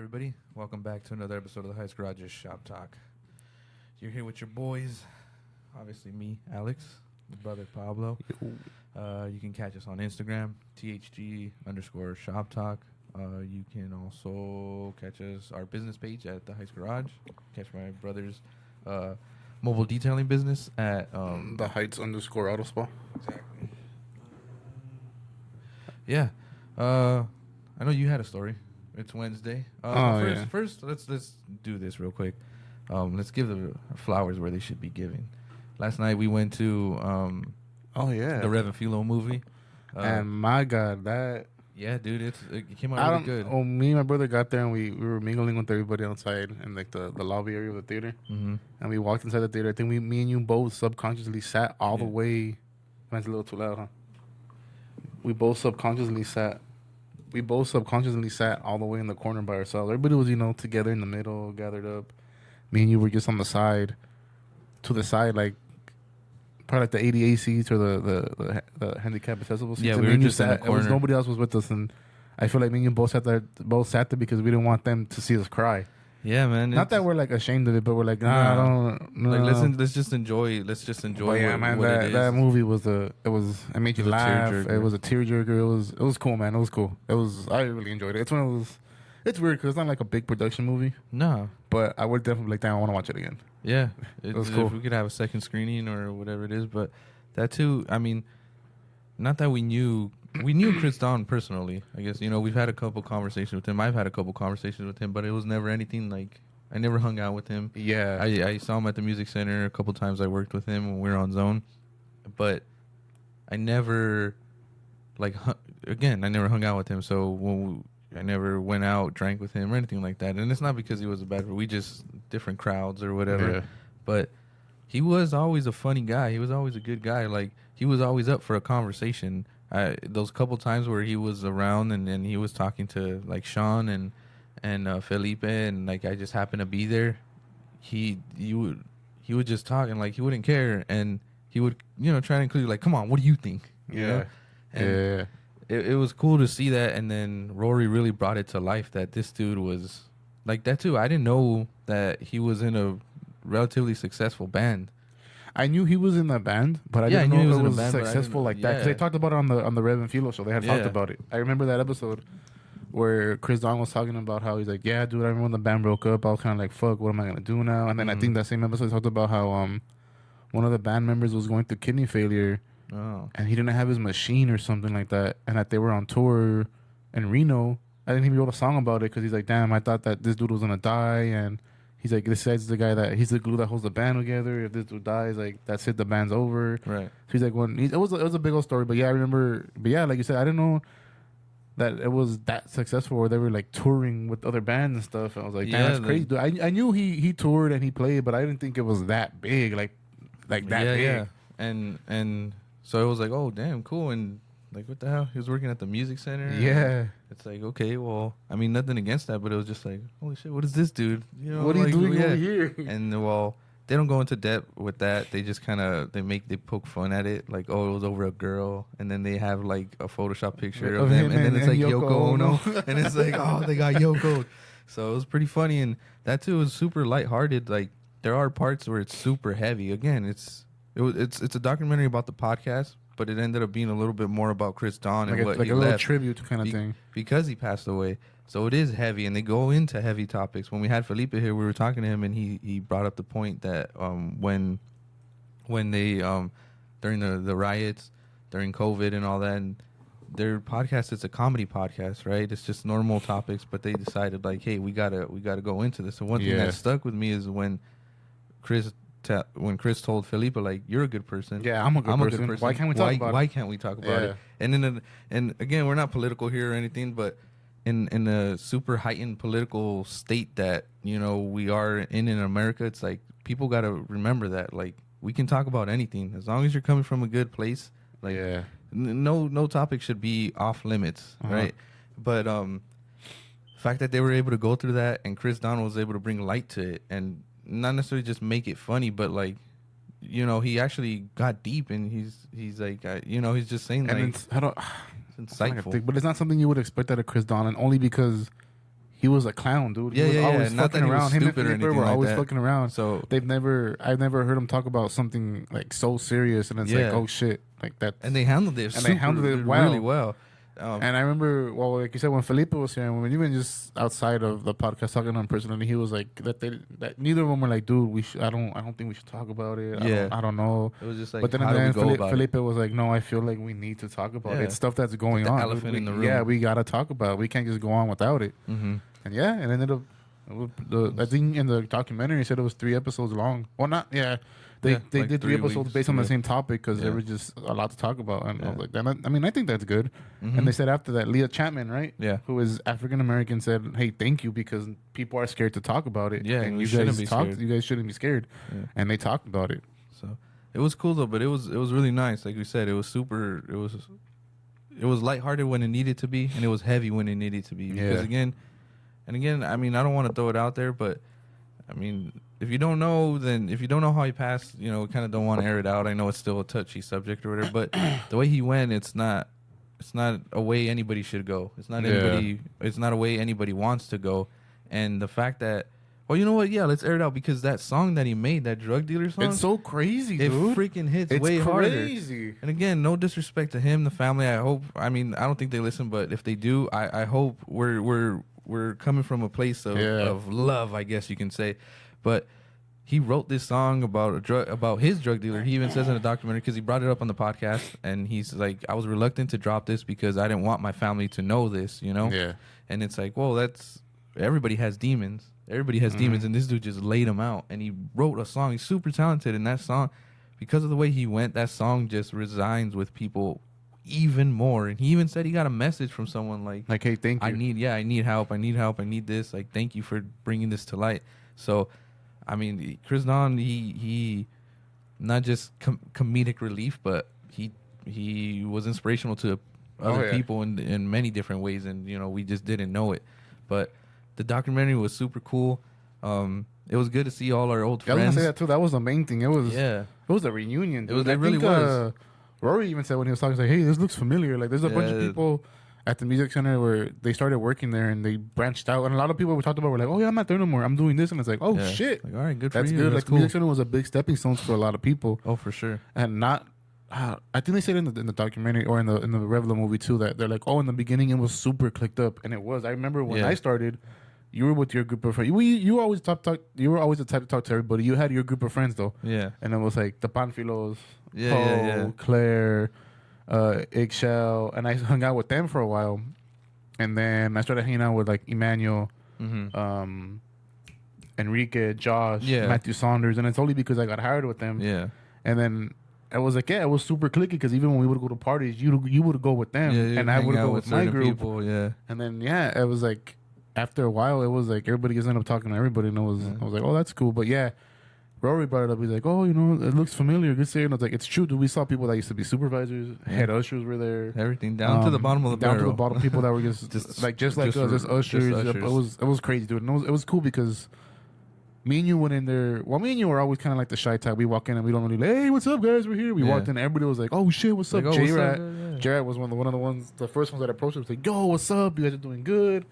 everybody. Welcome back to another episode of the Heist Garage's Shop Talk. You're here with your boys. Obviously me, Alex, my brother Pablo. You can catch us on Instagram, THG_Shop Talk. You can also catch our business page at the Heist Garage. Catch my brother's mobile detailing business at the Heights_Auto Spa. Exactly. Yeah. I know you had a story. It's Wednesday. First, let's do this real quick. Let's give the flowers where they should be given. Last night we went to the Rev and Philo movie. And my God, that... Yeah, dude, it came out really good. Oh, me and my brother got there and we were mingling with everybody outside in like the lobby area of the theater. Mm-hmm. And we walked inside the theater. I think me and you both subconsciously sat all the way... That's a little too loud, huh? We both subconsciously sat all the way in the corner by ourselves. Everybody was, together in the middle, gathered up. Me and you were just on the side, like probably like the ADA seats or the handicap accessible seats. Yeah, and we me were and you just in the corner. Nobody else was with us, and I feel like me and you both sat there because we didn't want them to see us cry. Yeah, man. Not that we're like ashamed of it, but we're like, I don't. Like, let's just enjoy. Let's just enjoy. But yeah, man, that movie it made you laugh. It was a tearjerker. It was cool, man. It was cool. I really enjoyed it. It's weird because it's not like a big production movie. No, but I would definitely like that. I want to watch it again. Yeah, it was cool. If we could have a second screening or whatever it is, but that too. I mean, not that we knew Chris Don personally. I guess we've had a couple conversations with him. I've had a couple conversations with him, but it was never anything like I never hung out with him. Yeah, I saw him at the music center a couple times. I worked with him when we were on Zone, but I never I never hung out with him. So I never went out, drank with him or anything like that. And it's not because he was a bad, we just different crowds or whatever. Yeah. But he was always a funny guy. He was always a good guy. Like, he was always up for a conversation. Those couple times where he was around and he was talking to like Sean and Felipe, and like I just happened to be there. He would just talk, and like he wouldn't care, and he would try to include like, come on, what do you think? Yeah. It was cool to see that, and then Rory really brought it to life that this dude was like that too. I didn't know that he was in a relatively successful band. I knew he was in that band, but I didn't know it was successful like that. Because they talked about it on the Rev and Philo show. They had talked about it. I remember that episode where Chris Don was talking about how he's like, yeah, dude, I remember when the band broke up. I was kind of like, fuck, what am I going to do now? And then I think that same episode talked about how one of the band members was going through kidney failure. Oh. And he didn't have his machine or something like that. And that they were on tour in Reno. I think he wrote a song about it because he's like, damn, I thought that this dude was going to die. And he's like, this guy's the guy he's the glue that holds the band together. If this dude dies, like, that's it, the band's over. Right. So he's like, it was a big old story. But yeah, I remember. But yeah, like you said, I didn't know that it was that successful where they were like touring with other bands and stuff. And I was like, damn, that's crazy. Dude. I knew he toured and he played, but I didn't think it was that big. Like that big. Yeah. And so it was like, oh, damn, cool. And like, what the hell? He was working at the music center. Yeah. It's like, okay, well, I mean, nothing against that, but it was just like, holy shit, what is this dude? What are you doing over here? And, well, they don't go into depth with that. They just kind of, they poke fun at it. Like, oh, it was over a girl. And then they have, like, a Photoshop picture of them. And then it's like Yoko Ono. And it's like, oh, they got Yoko. So it was pretty funny. And that, too, was super lighthearted. Like, there are parts where it's super heavy. Again, it's a documentary about the podcast, but it ended up being a little bit more about Chris Don and what he left. Like a little tribute kind of thing. Because he passed away. So it is heavy, and they go into heavy topics. When we had Felipe here, we were talking to him, and he brought up the point that when they during the riots, during COVID and all that, and their podcast, it's a comedy podcast, right? It's just normal topics, but they decided like, hey, we gotta go into this. So one thing that stuck with me is when Chris told Felipe, like, you're a good person. Yeah, I'm a good person. Why can't we talk about it? Why can't we talk about it? And again, we're not political here or anything, but in a super heightened political state that, we are in America, it's like people got to remember that, like, we can talk about anything as long as you're coming from a good place. Like, no topic should be off limits, right? But the fact that they were able to go through that and Chris Don was able to bring light to it and not necessarily just make it funny, but like, he actually got deep, and he's like, he's just saying, like, and it's insightful. But it's not something you would expect out of Chris Don, and only because he was a clown, dude. He yeah, was yeah, always Not fucking that he was around. Him and stupid or Felipe anything were like always that. fucking around. So I've never heard him talk about something like so serious, and it's like, oh shit, like that. And they handled it. Really well. And I remember, well, like you said, when Felipe was here, and when even just outside of the podcast talking to him personally, he was like that neither of them were like, dude, I don't think we should talk about it. I don't know. It was just like, but then how do we go Felipe was like, no, I feel like we need to talk about it. It's stuff that's going on. Elephant in the room. Yeah, we gotta talk about it. We can't just go on without it. Mm-hmm. And yeah, and ended up. I think in the documentary, it said it was 3 episodes long. Well, not They like did 3 episodes based on the same topic because there was just a lot to talk about. And I was like, I mean, I think that's good. Mm-hmm. And they said after that, Leah Chapman, right? Yeah. Who is African American, said, hey, thank you, because people are scared to talk about it. Yeah, and you guys shouldn't be scared. Yeah. And they talked about it. So it was cool though, but it was really nice. Like we said, it was lighthearted when it needed to be, and it was heavy when it needed to be. Because again, I mean, I don't want to throw it out there, but I mean, if you don't know how he passed, kind of don't want to air it out. I know it's still a touchy subject or whatever, but the way he went, it's not a way anybody should go. It's not a way anybody wants to go. And the fact that, well, you know what? Yeah, let's air it out, because that song that he made, that drug dealer song, it's so crazy, dude. It freaking hits way crazy. Harder. And again, no disrespect to him, the family. I don't think they listen, but if they do, I hope we're coming from a place of love, I guess you can say. But he wrote this song about his drug dealer. He even says in a documentary, because he brought it up on the podcast, and he's like, I was reluctant to drop this because I didn't want my family to know this, Yeah. And it's like, well, everybody has demons. Everybody has demons, and this dude just laid them out. And he wrote a song. He's super talented, and that song, because of the way he went, that song just resonates with people even more. And he even said he got a message from someone like, hey, thank you. I need help. I need this. Like, thank you for bringing this to light. So, I mean, Chris Don, he not just comedic relief, but he was inspirational to other people in many different ways, and we just didn't know it. But the documentary was super cool. It was good to see all our old friends. I was gonna say that too. That was the main thing. It was a reunion. Dude. It really was. Rory even said when he was talking, he's like, hey, this looks familiar. Like, there's a bunch of people at the music center where they started working there, and they branched out. And a lot of people we talked about were like, oh yeah, I'm not there no more. I'm doing this. And it's like, oh shit. Like, all right, good for you. That's good. Like, cool. The music center was a big stepping stone for a lot of people. Oh, for sure. And not, I think they said in the documentary or in the Revla movie too, that they're like, oh, in the beginning it was super clicked up. And it was. I remember when I started, you were with your group of friends. You were always you were always the type to talk to everybody. You had your group of friends though. Yeah. And it was like the Panfilos, Poe, Claire, Eggshell, and I hung out with them for a while. And then I started hanging out with like Emmanuel, Enrique, Josh, Matthew Saunders, and it's only because I got hired with them. Yeah. And then I was like, it was super clicky, because even when we would go to parties, you would go with them, and I would go with my group. People, yeah. And then it was like, after a while, it was like everybody just ended up talking to everybody, and I was like, oh, that's cool. But yeah, Rory brought it up. He's like, oh, it looks familiar. Good seeing. I was like, it's true, dude. We saw people that used to be supervisors, head ushers were there. Everything down to the bottom of the barrel. Down to the bottom, people that were just like us, just ushers. It was crazy, dude. And it was cool because me and you went in there. Well, me and you were always kind of like the shy type. We walk in and we don't really like, hey, what's up, guys? We're here. We walked in and everybody was like, oh, shit, what's up? J-Rat was one of the ones, the first ones that approached us. Was like, yo, what's up? You guys are doing good.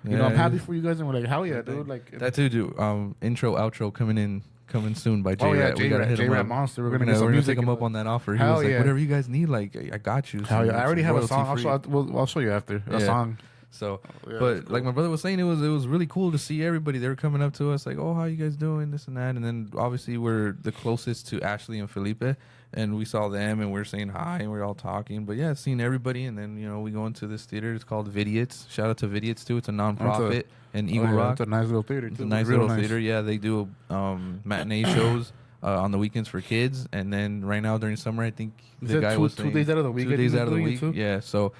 I'm happy for you guys. And we're like, hell yeah, dude. Like, that too, dude. Intro, outro coming soon by J-Rat. We gotta hit him up. Monster. We're gonna take him up on that offer. He was like, whatever you guys need, like, I got you. Hell yeah. I already have a song. I'll show you after. A song. So, but cool. Like my brother was saying, it was really cool to see everybody. They were coming up to us like, oh, how you guys doing? This and that. And then obviously we're the closest to Ashley and Felipe, and we saw them and we're saying hi and we're all talking. But yeah, seeing everybody, and then we go into this theater. It's called Vidiots. Shout out to Vidiots too. It's a nonprofit in Eagle Rock. It's a nice little theater. It's a nice little theater. Yeah, they do matinee shows on the weekends for kids, and then right now during summer, I think the guy was saying 2 days out of the week. 2 days out of the week. Yeah. So.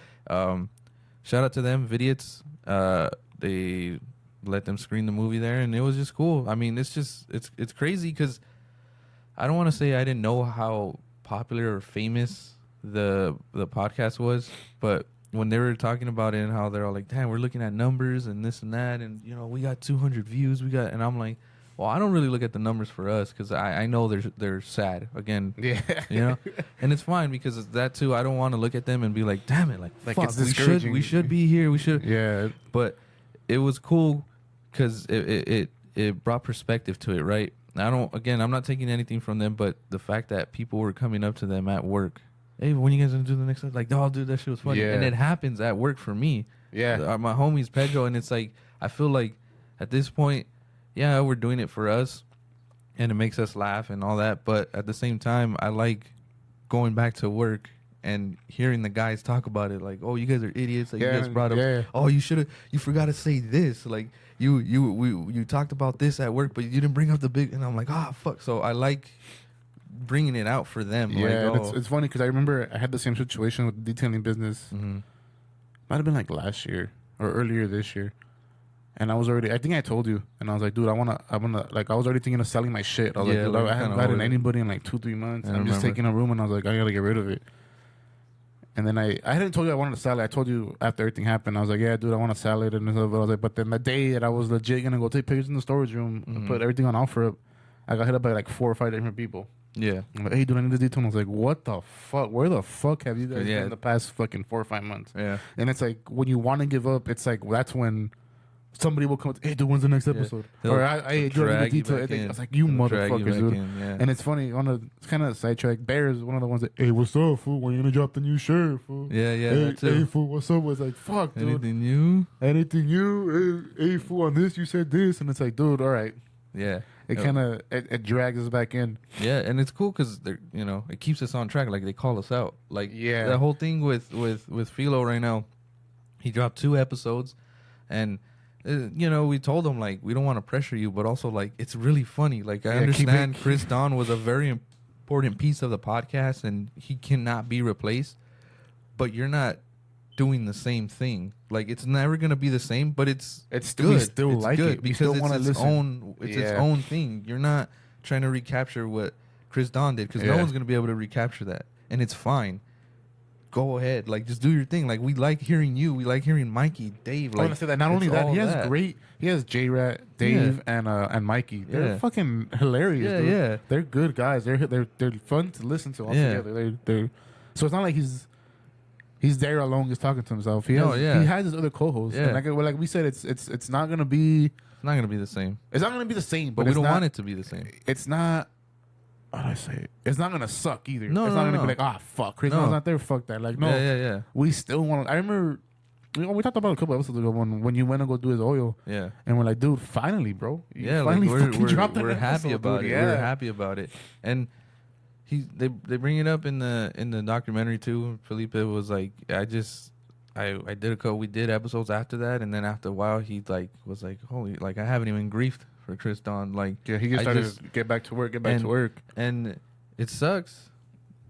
Shout out to them, Vidiots. They let them screen the movie there, and it was just cool. I mean, it's crazy because I don't want to say I didn't know how popular or famous the podcast was, but when they were talking about it and how they're all like, damn, we're looking at numbers and this and that, and we got 200 views, and I'm like, well, I don't really look at the numbers for us because I know they're sad again. Yeah. And it's fine because that too. I don't want to look at them and be like, damn it, like fuck, it's discouraging. we should be here. We should. Yeah. But it was cool because it brought perspective to it, right? I'm not taking anything from them, but the fact that people were coming up to them at work, hey, when you guys gonna do the next one? Like, oh, dude, that shit was funny. And it happens at work for me. Yeah. My homies, Pedro, and it's like, I feel like at this point, yeah, we're doing it for us, and it makes us laugh and all that, but at the same time, I like going back to work and hearing the guys talk about it, like, oh, you guys are idiots. Like, you guys brought up, oh, you forgot to say this. Like, you talked about this at work, but you didn't bring up the big. And I'm like, fuck. So I like bringing it out for them. Yeah, like, and it's funny because I remember I had the same situation with detailing business. Mm-hmm. Might have been like last year or earlier this year. And I was already, I think I told you, and I was like, dude, I wanna, like, I was already thinking of selling my shit. I was like, dude, I haven't gotten anybody in like 2-3 months. I'm just taking a room, and I was like, I gotta get rid of it. And then I hadn't told you I wanted to sell it. I told you after everything happened, I was like, yeah, dude, I want to sell it. And stuff. But I was like, but then the day that I was legit gonna go take pictures in the storage room and put everything on offer, I got hit up by like 4 or 5 different people. Yeah. I'm like, hey, dude, I need this detail. And I was like, what the fuck? Where the fuck have you guys been the past fucking 4 or 5 months? Yeah. And it's like, when you want to give up, it's like, that's when somebody will come, hey, dude, when's the next episode? Or I do the detail. I was like, you motherfuckers, dude. And it's funny, it's kind of sidetrack. Bear is one of the ones that, hey, what's up, fool? When you gonna drop the new shirt, fool? Yeah, hey, fool, what's up? It's like, fuck, dude. Anything new? Anything new? Hey, fool, on this, you said this. And it's like, dude, all right. Yeah. It kind of it drags us back in. Yeah, and it's cool because it keeps us on track. Like, they call us out. Like, the whole thing with Philo right now, he dropped 2 episodes, and we told him, like, we don't want to pressure you, but also, like, it's really funny. Like, I understand Chris Don was a very important piece of the podcast, and he cannot be replaced, but you're not doing the same thing. Like, it's never gonna be the same, but it's good. We still it's like good it because it's its own. It's its own thing. You're not trying to recapture what Chris Don did because no one's gonna be able to recapture that, and it's fine. Go ahead, like, just do your thing. Like, we like hearing you. We like hearing Mikey, Dave. Like, I want to say that. Not only that, he has J-Rat, Dave, and Mikey. They're fucking hilarious. Dude. Yeah, they're good guys. They're fun to listen to all together. They're so it's not like he's there alone just talking to himself. He has his other co-hosts. Yeah. And like we said, it's not gonna be. It's not gonna be the same. It's not gonna be the same. But we don't want it to be the same. It's not. How do I say it? It's not gonna suck either. No, it's not gonna be like, fuck, Chris Don's not there. Fuck that. Like, no. Yeah. We still want. I remember. We talked about it a couple episodes ago when you went to go do his oil. Yeah. And we're like, dude, finally, bro. Finally, we're happy about it. Yeah. We're happy about it. And they bring it up in the documentary too. Felipe was like, I did we did episodes after that, and then after a while he was like, holy, like, I haven't even griefed for Chris Don. Like, he just started to get back to work, and it sucks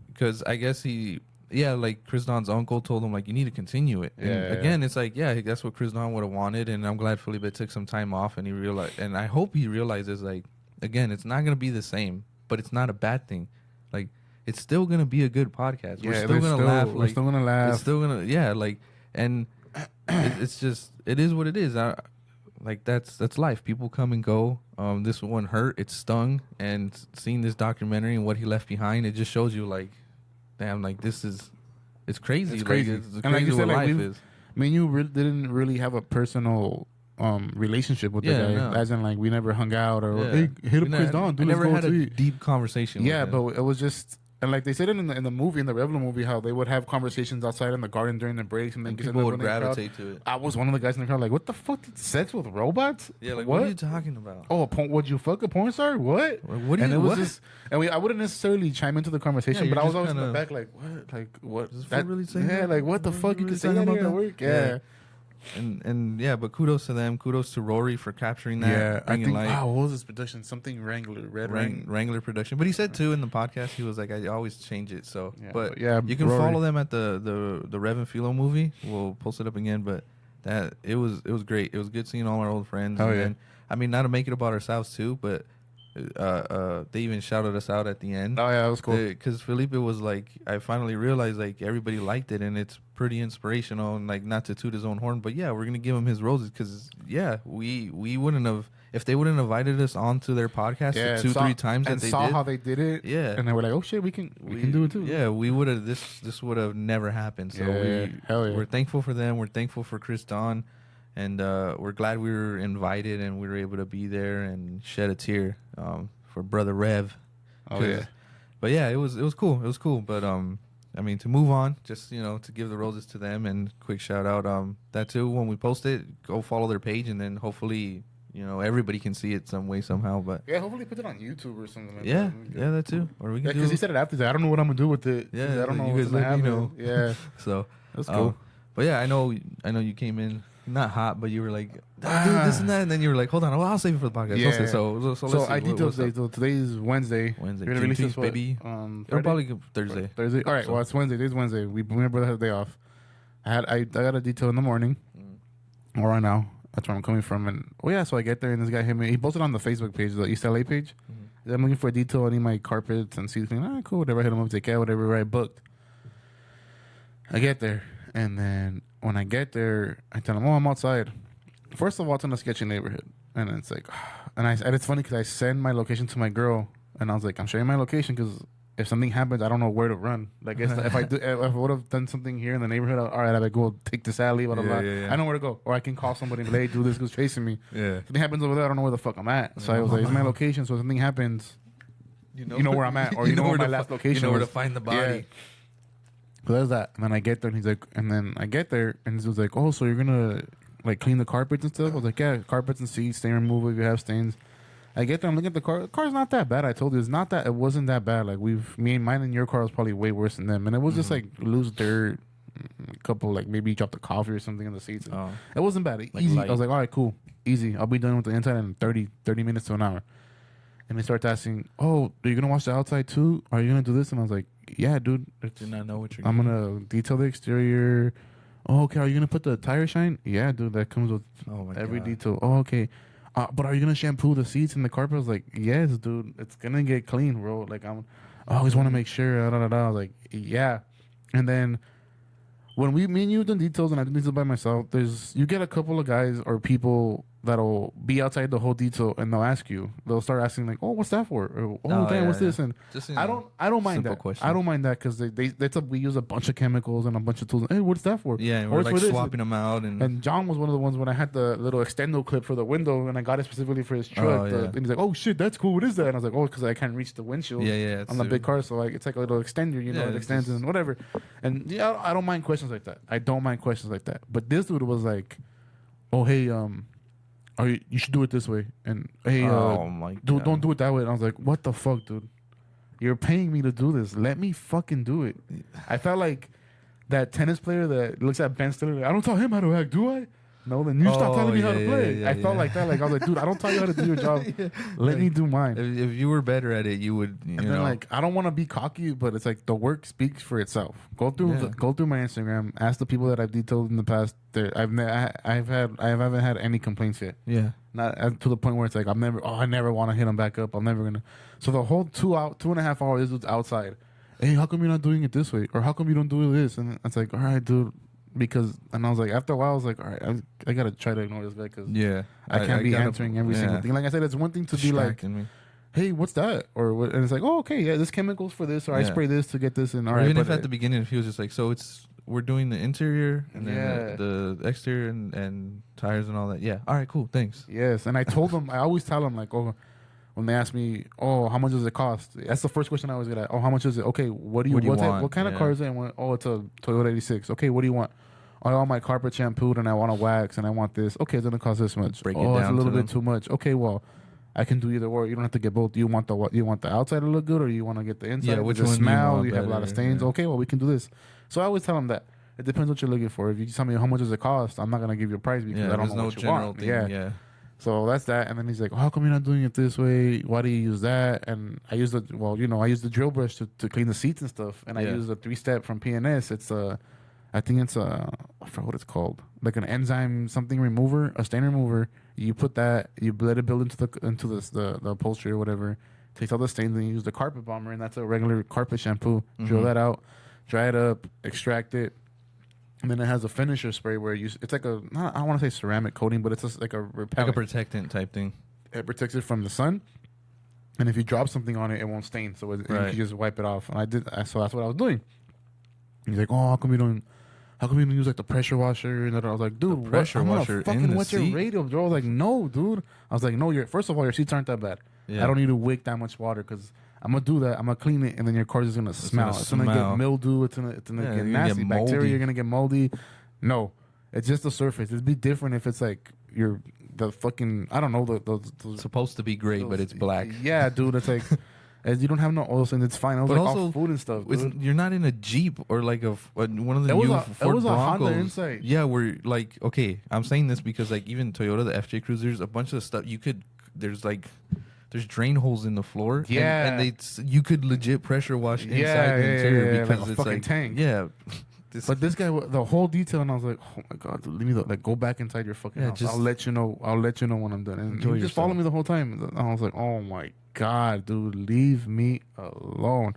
because I guess like Chris Don's uncle told him, like, you need to continue it. And again, it's like, that's what Chris Don would have wanted, and I'm glad Felipe took some time off, and he realized, and I hope he realizes, like, again, it's not gonna be the same, but it's not a bad thing. Like, it's still gonna be a good podcast. We're still gonna laugh. We're still gonna laugh. It's still gonna like, and it's just, it is what it is. Like, that's life. People come and go. This one hurt. It stung. And seeing this documentary and what he left behind, it just shows you, like, damn, like, it's crazy. It's crazy. Like, it's crazy, like you said, what life is. I mean, you didn't really have a personal relationship with the guy. No. As in, like, we never hung out or hey, hit up Chris Don. We never had a deep conversation. Yeah, but it was just. And like they said it in the movie, in the Revenue movie, how they would have conversations outside in the garden during the breaks, and then people would gravitate to it. I was one of the guys in the crowd, like, what the fuck? Sex with robots? Yeah, like, what are you talking about? Oh, would you fuck a porn star? What? What do you? And it was just, and I wouldn't necessarily chime into the conversation, but I was always in the back, like, what? Like, what? Does that really say? Yeah, like, what the fuck? You can say that about at work? Yeah. And but kudos to them. Kudos to Rory for capturing that. Yeah, I think. Wow, what was this production? Something Wrangler, Wrangler production. But he said too in the podcast, he was like, I always change it. So, but you can follow them at the Rev and Philo movie. We'll post it up again. But that it was great. It was good seeing all our old friends. Oh yeah. I mean, not to make it about ourselves too, but they even shouted us out at the end. Oh yeah, that was cool. Because Felipe was like, I finally realized, like, everybody liked it and it's pretty inspirational, and, like, not to toot his own horn, but we're gonna give him his roses because we wouldn't have, if they wouldn't have invited us onto their podcast 2-3 times and that they saw did, how they did it, and they were like, oh shit, we can do it too. Yeah, we would have, this would have never happened. So we're thankful for them. We're thankful for Chris Don. And we're glad we were invited and we were able to be there and shed a tear for Brother Rev. Oh yeah. But yeah, it was cool. It was cool. But I mean, to move on, just to give the roses to them and quick shout out. That too, when we post it, go follow their page and then hopefully everybody can see it some way somehow. But yeah, hopefully put it on YouTube or something like that. Yeah, that too. Or we can because he said it after that. I don't know what I'm gonna do with it. Yeah, I don't know you guys what's gonna happen. Yeah, so that's cool. But yeah, I know you came in not hot, but you were like, dude, this and that, and then you were like, hold on, well, I'll save it for the podcast. Yeah. So let's so see. I detailed today. So today's Wednesday. Wednesday. We're gonna release this baby. It'll probably Thursday. Thursday. All right. So, well, it's Wednesday. Today's Wednesday. My brother had a day off. I got a detail in the morning. Or right now. That's where I'm coming from. And so I get there and this guy hit me. He posted on the Facebook page, the East LA page. I'm looking for a detail. I need my carpets and seats. Cool. Whatever. I hit him up. Take care. Whatever. I booked. I get there. And then when I get there, I tell him, I'm outside. First of all, it's in a sketchy neighborhood. And it's like, and it's funny because I send my location to my girl. And I was like, I'm showing my location because if something happens, I don't know where to run. Like, if I would have done something here in the neighborhood, all right, I would go take this alley, blah, blah, blah. I know where to go. Or I can call somebody and be like, hey, do this, who's chasing me. Yeah. If something happens over there, I don't know where the fuck I'm at. So I was like, it's my location. So if something happens, you know where I'm at. Or you know where my last location is. You know where to find the body. Yeah. So there's that. And then I get there and he's like, and he was like, oh, so you're going to like clean the carpets and stuff? I was like, yeah, carpets and seats, stain removal if you have stains. I get there, I'm looking at the car. The car's not that bad. I told you it wasn't that bad. Like mine and your car was probably way worse than them. And it was just like loose dirt, a couple like maybe you dropped a coffee or something in the seats. It wasn't bad. Easy. Light. I was like, all right, cool. Easy. I'll be done with the inside in 30 minutes to an hour. And they start asking, oh, are you going to wash the outside too? Are you going to do this? And I was like, yeah, dude. Do not know what you're I'm going to detail the exterior. Oh, okay. Are you going to put the tire shine? Yeah, dude. That comes with every detail. Oh, okay. But are you going to shampoo the seats and the carpet? I was like, yes, dude. It's going to get clean, bro. Like, I always want to make sure. I was like, yeah. And then when me and you done details and I did details by myself, you get a couple of guys or people that'll be outside the whole detail and they'll ask you. They'll start asking like, "Oh, what's that for?" Or, "Oh, damn, what's this?" And I don't mind that. Question. I don't mind that because we use a bunch of chemicals and a bunch of tools. Hey, what's that for? Yeah, and we're like swapping them out. And John was one of the ones when I had the little extendo clip for the window and I got it specifically for his truck. And he's like, "Oh shit, that's cool. What is that?" And I was like, "Oh, because I can't reach the windshield." Yeah, on the big car, so like it's like a little extender, it extends and whatever. And I don't mind questions like that. I don't mind questions like that. But this dude was like, "Oh, hey, you should do it this way." And hey, dude, don't do it that way. And I was like, what the fuck, dude? You're paying me to do this. Let me fucking do it. I felt like that tennis player that looks at Ben Stiller. Like, I don't tell him how to act, do I? No, then you stop telling me how to play. I felt like that. Like I was like, dude, I don't tell you how to do your job. Let me do mine. If you were better at it, you would. Then like I don't want to be cocky, but it's like the work speaks for itself. Go through my Instagram. Ask the people that I've detailed in the past. I haven't had any complaints yet. Yeah. Not to the point where it's like I never want to hit them back up. I'm never gonna. So the whole 2.5 hours is outside. Hey, how come you're not doing it this way? Or how come you don't do this? And it's like, all right, dude. And I was like, after a while, I was like, all right, I gotta try to ignore this guy because I can't be answering every single thing. Like I said, it's one thing to be like, hey, what's that? Or what? And it's like, oh, okay, yeah, this chemicals for this, or I spray this to get this. And all right, even if at the beginning, if he was just like, so we're doing the interior and then the exterior and tires and all that. Yeah, all right, cool, thanks. Yes, and I told him, I always tell him like, oh. When they ask me, oh, how much does it cost? That's the first question I always get at. Oh, how much is it? Okay, what do you want? What kind of car is it? And oh, it's a Toyota 86. Okay, what do you want? Oh, I want my carpet shampooed and I want a wax and I want this. Okay, it's going to cost this much. Break it down, it's a little bit too much. Okay, well, I can do either or. You don't have to get both. Do you want the outside to look good or you want to get the inside? Yeah, which one smell? You have better, a lot of stains. Okay, well, we can do this. So I always tell them that. It depends what you're looking for. If you tell me how much does it cost, I'm not going to give you a price because I don't know what you want. Thing, yeah. So that's that. And then he's like, oh, how come you're not doing it this way? Why do you use that? And I use I use the drill brush to clean the seats and stuff. And I use the 3-step from PNS. It's I forgot what it's called. Like an enzyme something remover, a stain remover. You put that, you let it build into the upholstery or whatever. Takes all the stains and you use the carpet bomber and that's a regular carpet shampoo. Mm-hmm. Drill that out, dry it up, extract it. And then it has a finisher spray where it's like I don't want to say ceramic coating, but it's just like a repellent. Like a protectant type thing. It protects it from the sun. And if you drop something on it, it won't stain. So you can just wipe it off. And so that's what I was doing. He's like, oh, how come how come you don't use like the pressure washer? And then I was like, dude, pressure washer I'm gonna fucking wet your radio, bro. I was like, no, dude. I was like, no, first of all, your seats aren't that bad. Yeah. I don't need to wick that much water because I'm gonna do that. I'm gonna clean it, and then your car is gonna smell. It's gonna get mildew. It's gonna get nasty. Bacteria. You're gonna get moldy. No, it's just the surface. It'd be different if it's like the fucking, I don't know, those it's supposed to be gray, but it's black. Yeah, dude. It's like you don't have no oil, and it's fine. I was but like, also food and stuff. You're not in a Jeep or like one of the new Ford Broncos. It was a Honda Insight. Yeah, we're like, okay, I'm saying this because like even Toyota, the FJ Cruisers, a bunch of stuff there's drain holes in the floor. Yeah, and you could legit pressure wash inside the interior because like it's fucking like tank. Yeah. But this guy, the whole detail, and I was like, oh my god, dude, leave me like go back inside your fucking house. I'll let you know. I'll let you know when I'm done. And he just followed me the whole time. And I was like, oh my god, dude, leave me alone.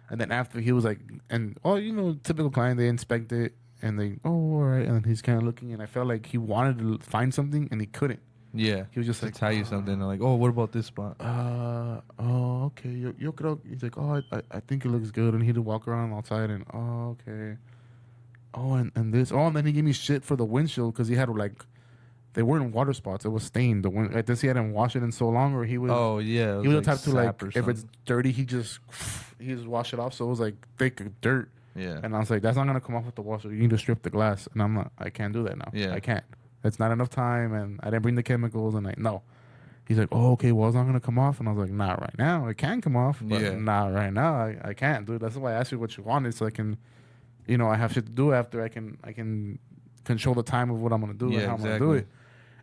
And then after he was like, typical client, they inspect it and they, all right, and then he's kind of looking, and I felt like he wanted to find something and he couldn't. Yeah, he was just like, tell you something. Like, oh, what about this spot? Okay, yo creo. He's like, oh, I think it looks good, and he'd walk around outside, and okay. Oh, and this. Oh, and then he gave me shit for the windshield because he had like, they weren't water spots. It was stained. I guess he hadn't washed it in so long, or he was. Oh yeah. He was the type to like, if it's dirty, he just wash it off. So it was like thick dirt. Yeah. And I was like, that's not gonna come off with the washer. You need to strip the glass. And I'm not. I can't do that now. Yeah. I can't. It's not enough time, and I didn't bring the chemicals. And no. He's like, oh, okay. Well, it's not gonna come off. And I was like, not right now. It can come off, but not right now. I can't, dude. That's why I asked you what you wanted, so I can. I have shit to do after. I can control the time of what I'm gonna do and how I'm gonna do it.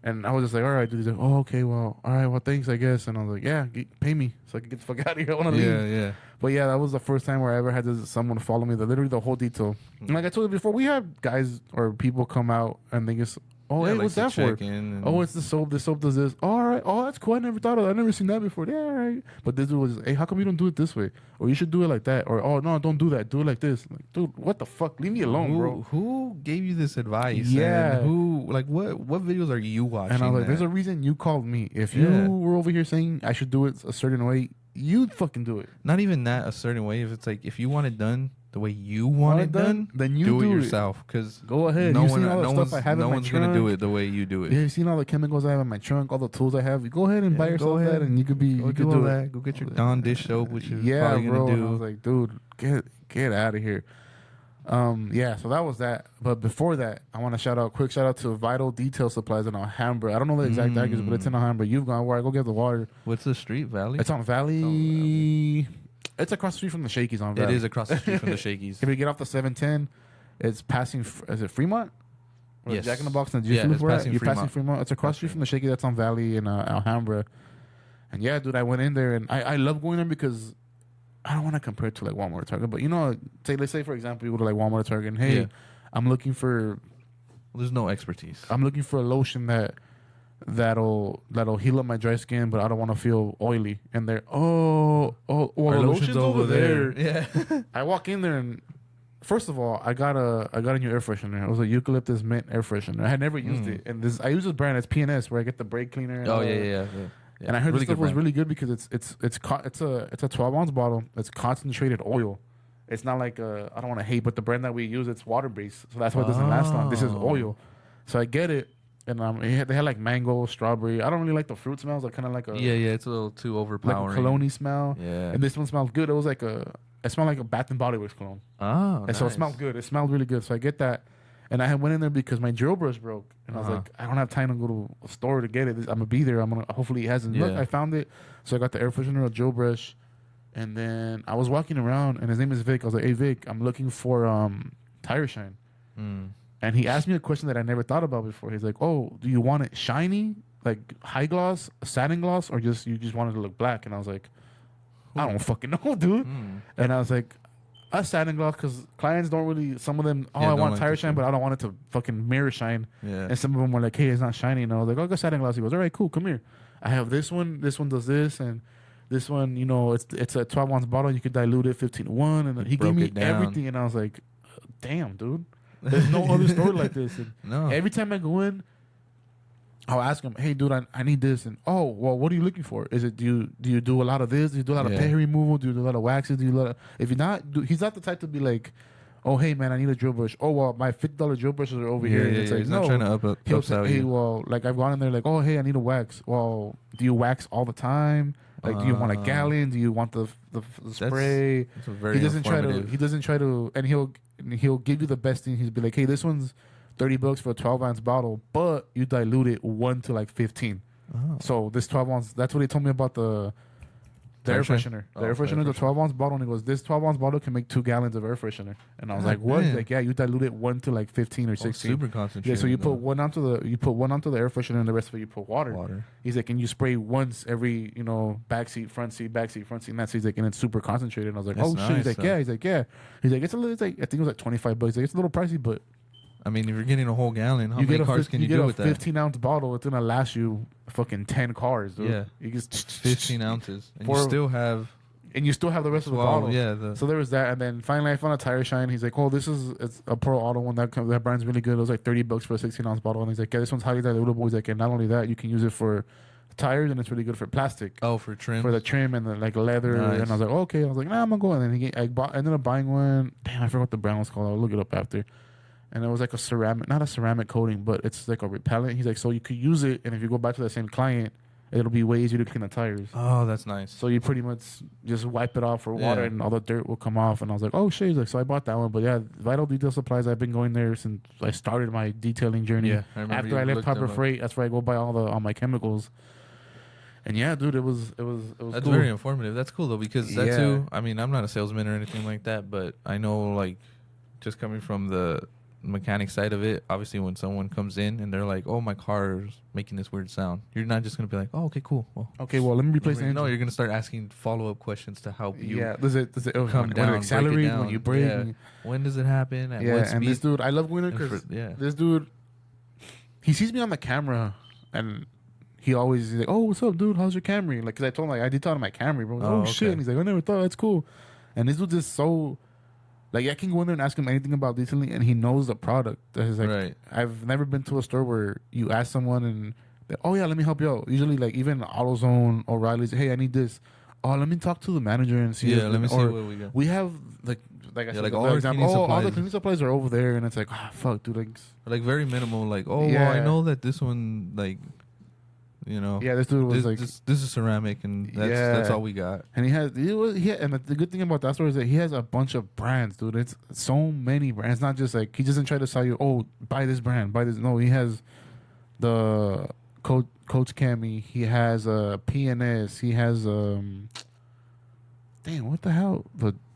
And I was just like, all right, dude. He's like, oh, okay, well, all right, well, thanks, I guess. And I was like, yeah, pay me so I can get the fuck out of here. I want to leave. Yeah. But yeah, that was the first time where I ever had someone follow me. Literally the whole detail. And like I told you before, we have guys or people come out and they just, oh, hey, what's that for? Oh, it's the soap. The soap does this. Oh, all right. Oh, that's cool. I never thought of that. I never seen that before. Yeah, all right. But this dude was, hey, how come you don't do it this way? Or you should do it like that. Or, oh, no, don't do that. Do it like this. Like, dude, what the fuck? Leave me alone, bro. Who gave you this advice? Yeah. And what videos are you watching? And I was like, there's a reason you called me. If you were over here saying I should do it a certain way, you'd fucking do it. Not even that a certain way. If it's like, if you want it done the way you want it done, then you do it yourself. Because go ahead. No one's gonna do it the way you do it. Yeah, you seen all the chemicals I have in my trunk, all the tools I have. You go ahead and buy yourself that, and you could do that. Go get your Dawn dish soap, which is probably bro. Gonna do. I was like, dude, get out of here. So that was that. But before that, I want to quick shout out to Vital Detail Supplies in Alhambra. I don't know the exact address, but it's in Alhambra. You've gone where I go get the water. What's the street? Valley? It's on Valley. It's across the street from the Shakey's on Valley. It is across the street from the Shakey's. If you get off the 710, it's passing. Is it Fremont? Yes. Jack in the Box and You're passing Fremont. It's across the street from the Shakey's. That's on Valley in Alhambra. And yeah, dude, I went in there and I love going there because I don't want to compare it to like Walmart or Target, but let's say for example, you go to like Walmart or Target and hey, I'm looking for. Well, there's no expertise. I'm looking for a lotion that'll heal up my dry skin, but I don't want to feel oily. And they're well, our lotion's over there. Yeah. I walk in there and first of all, I got a new air freshener. It was a eucalyptus mint air freshener. I had never used it, and I use this brand. It's PNS, where I get the brake cleaner. And yeah. And I heard really this stuff was really good because it's a 12-ounce bottle. It's concentrated oil. It's not like I don't want to hate, but the brand that we use, it's water based, so that's why it doesn't last long. This is oil, so I get it. And they had like mango, strawberry. I don't really like the fruit smells. Like kind of like a it's a little too overpowering. Like a cologne smell. Yeah. And this one smelled good. It was like it smelled like a Bath and Body Works cologne. Oh, and so it smelled good. It smelled really good. So I get that. And I went in there because my drill brush broke, and I was like, I don't have time to go to a store to get it. I'm gonna be there. Hopefully it hasn't. Look, I found it. So I got the air freshener, a drill brush, and then I was walking around, and his name is Vic. I was like, hey Vic, I'm looking for tire shine. And he asked me a question that I never thought about before. He's like, oh, do you want it shiny, like high gloss, satin gloss, or you just want it to look black? And I was like, I don't fucking know, dude. And I was like, a satin gloss, because clients don't really, some of them, I want tire shine, but I don't want it to fucking mirror shine. Yeah. And some of them were like, hey, it's not shiny. And I was like, oh, go satin gloss. He goes, all right, cool, come here. I have this one does this, and this one, it's a 12-ounce bottle. You could dilute it 15-1. And he gave me everything, and I was like, damn, dude. There's no other store like this. And no. Every time I go in, I'll ask him, hey, dude, I need this. And, oh, well, what are you looking for? Is it, do you do a lot of this? Do you do a lot of hair removal? Do you do a lot of waxes? If you're not, he's not the type to be like, oh hey man, I need a drill brush. Oh well, my $50 drill brushes are over here. And it's like, he's no, not trying to he'll say, hey, well, like I've gone in there like, oh hey, I need a wax. Well, do you wax all the time? Like, do you want a gallon? Do you want the spray? That's a very he doesn't try to, and he'll give you the best thing. He'll be like, hey, this one's $30 for a 12-ounce bottle, but you dilute it 1 to like 15. Oh. So this 12-ounce, that's what he told me about the air freshener. The air freshener, the 12-ounce bottle, and he goes, this 12-ounce bottle can make 2 gallons of air freshener. And I was like, what? He's like, yeah, you dilute it 1 to like 15 or 16. Super concentrated. Yeah, so you put one onto the air freshener, and the rest of it you put water. He's like, and you spray once every, back seat, front seat, and that's, he's like, and it's super concentrated. And I was like, that's shit. He's like, yeah. He's like, yeah. He's like, it's like, I think it was like $25. He's like, it's a little pricey, but I mean, if you're getting a whole gallon, how many cars can you do with that? You get a 15-ounce bottle. It's going to last you fucking 10 cars, dude. Yeah. You just 15 ounces. And you still have the rest of the bottle. Yeah. So there was that. And then finally I found a tire shine. He's like, oh, it's a Pearl Auto one. That brand's really good. It was like $30 for a 16-ounce bottle. And he's like, yeah, this one's highly dilutable. He's like, and not only that, you can use it for tires, and it's really good for plastic. Oh, for trim? For the trim and the like leather. Nice. And I was like, okay. I was like, nah, I'm going to go. And then I ended up buying one. Damn, I forgot what the brand was called. I'll look it up after. And it was like not a ceramic coating, but it's like a repellent. He's like, so you could use it, and if you go back to the same client, it'll be way easier to clean the tires. Oh, that's nice. So you pretty much just wipe it off with water, and all the dirt will come off. And I was like, oh shit. He's like, so I bought that one. But yeah, Vital Detail Supplies, I've been going there since I started my detailing journey. Yeah, after I left Harbor Freight, that's where I go buy all my chemicals. And yeah, dude, it was That's cool. very informative. That's cool though, because that too. I mean, I'm not a salesman or anything like that, but I know, like, just coming from the mechanic side of it, obviously when someone comes in and they're like, oh, my car's making this weird sound, you're not just gonna be like, oh, okay, cool, well, let me replace the engine. No, you're gonna start asking follow-up questions to help you. Does it come down, when it accelerate, when you brake, when does it happen, at what speed? And this dude, I love going there because this dude, he sees me on the camera, and he's like, oh, what's up, dude, how's your Camry? Like, because I told him, like, I detailed my Camry, bro. Oh, shit. And he's like, I never thought. That's cool. And this dude is so, like, I can go in there and ask him anything about detailing, and he knows the product. He's like, right. I've never been to a store where you ask someone and oh yeah, let me help you out. Usually, like, even AutoZone, O'Reilly's, hey, I need this. Oh, let me talk to the manager and see. Yeah, let me see what we got. We have like I said, like all the cleaning supplies are over there, and it's like, fuck, dude, like very minimal. Like, well, I know that this one, like, this dude was like, this is ceramic, and that's all we got. And and the good thing about that store is that he has a bunch of brands, dude. It's so many brands. It's not just like, he doesn't try to sell you, oh, buy this brand, buy this. No, he has the Coach Cami. He has PNS. He has damn, what the hell?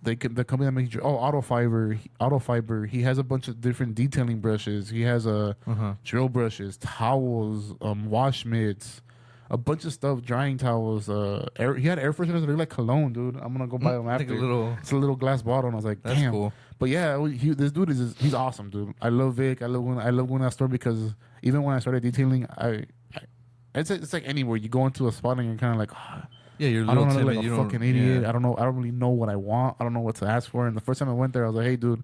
The company that makes Auto Fiber. He has a bunch of different detailing brushes. He has drill brushes, towels, wash mitts, a bunch of stuff, drying towels. He had air fresheners that look like cologne, dude. I'm gonna go buy them after. It's a little glass bottle, and I was like, damn. That's cool. But yeah, this dude he's awesome, dude. I love Vic. I love going to that store because even when I started detailing, it's like anywhere you go into a spot and you're kind of like, you're I don't want to look like a fucking idiot. I don't know. I don't really know what I want. I don't know what to ask for. And the first time I went there, I was like, hey, dude.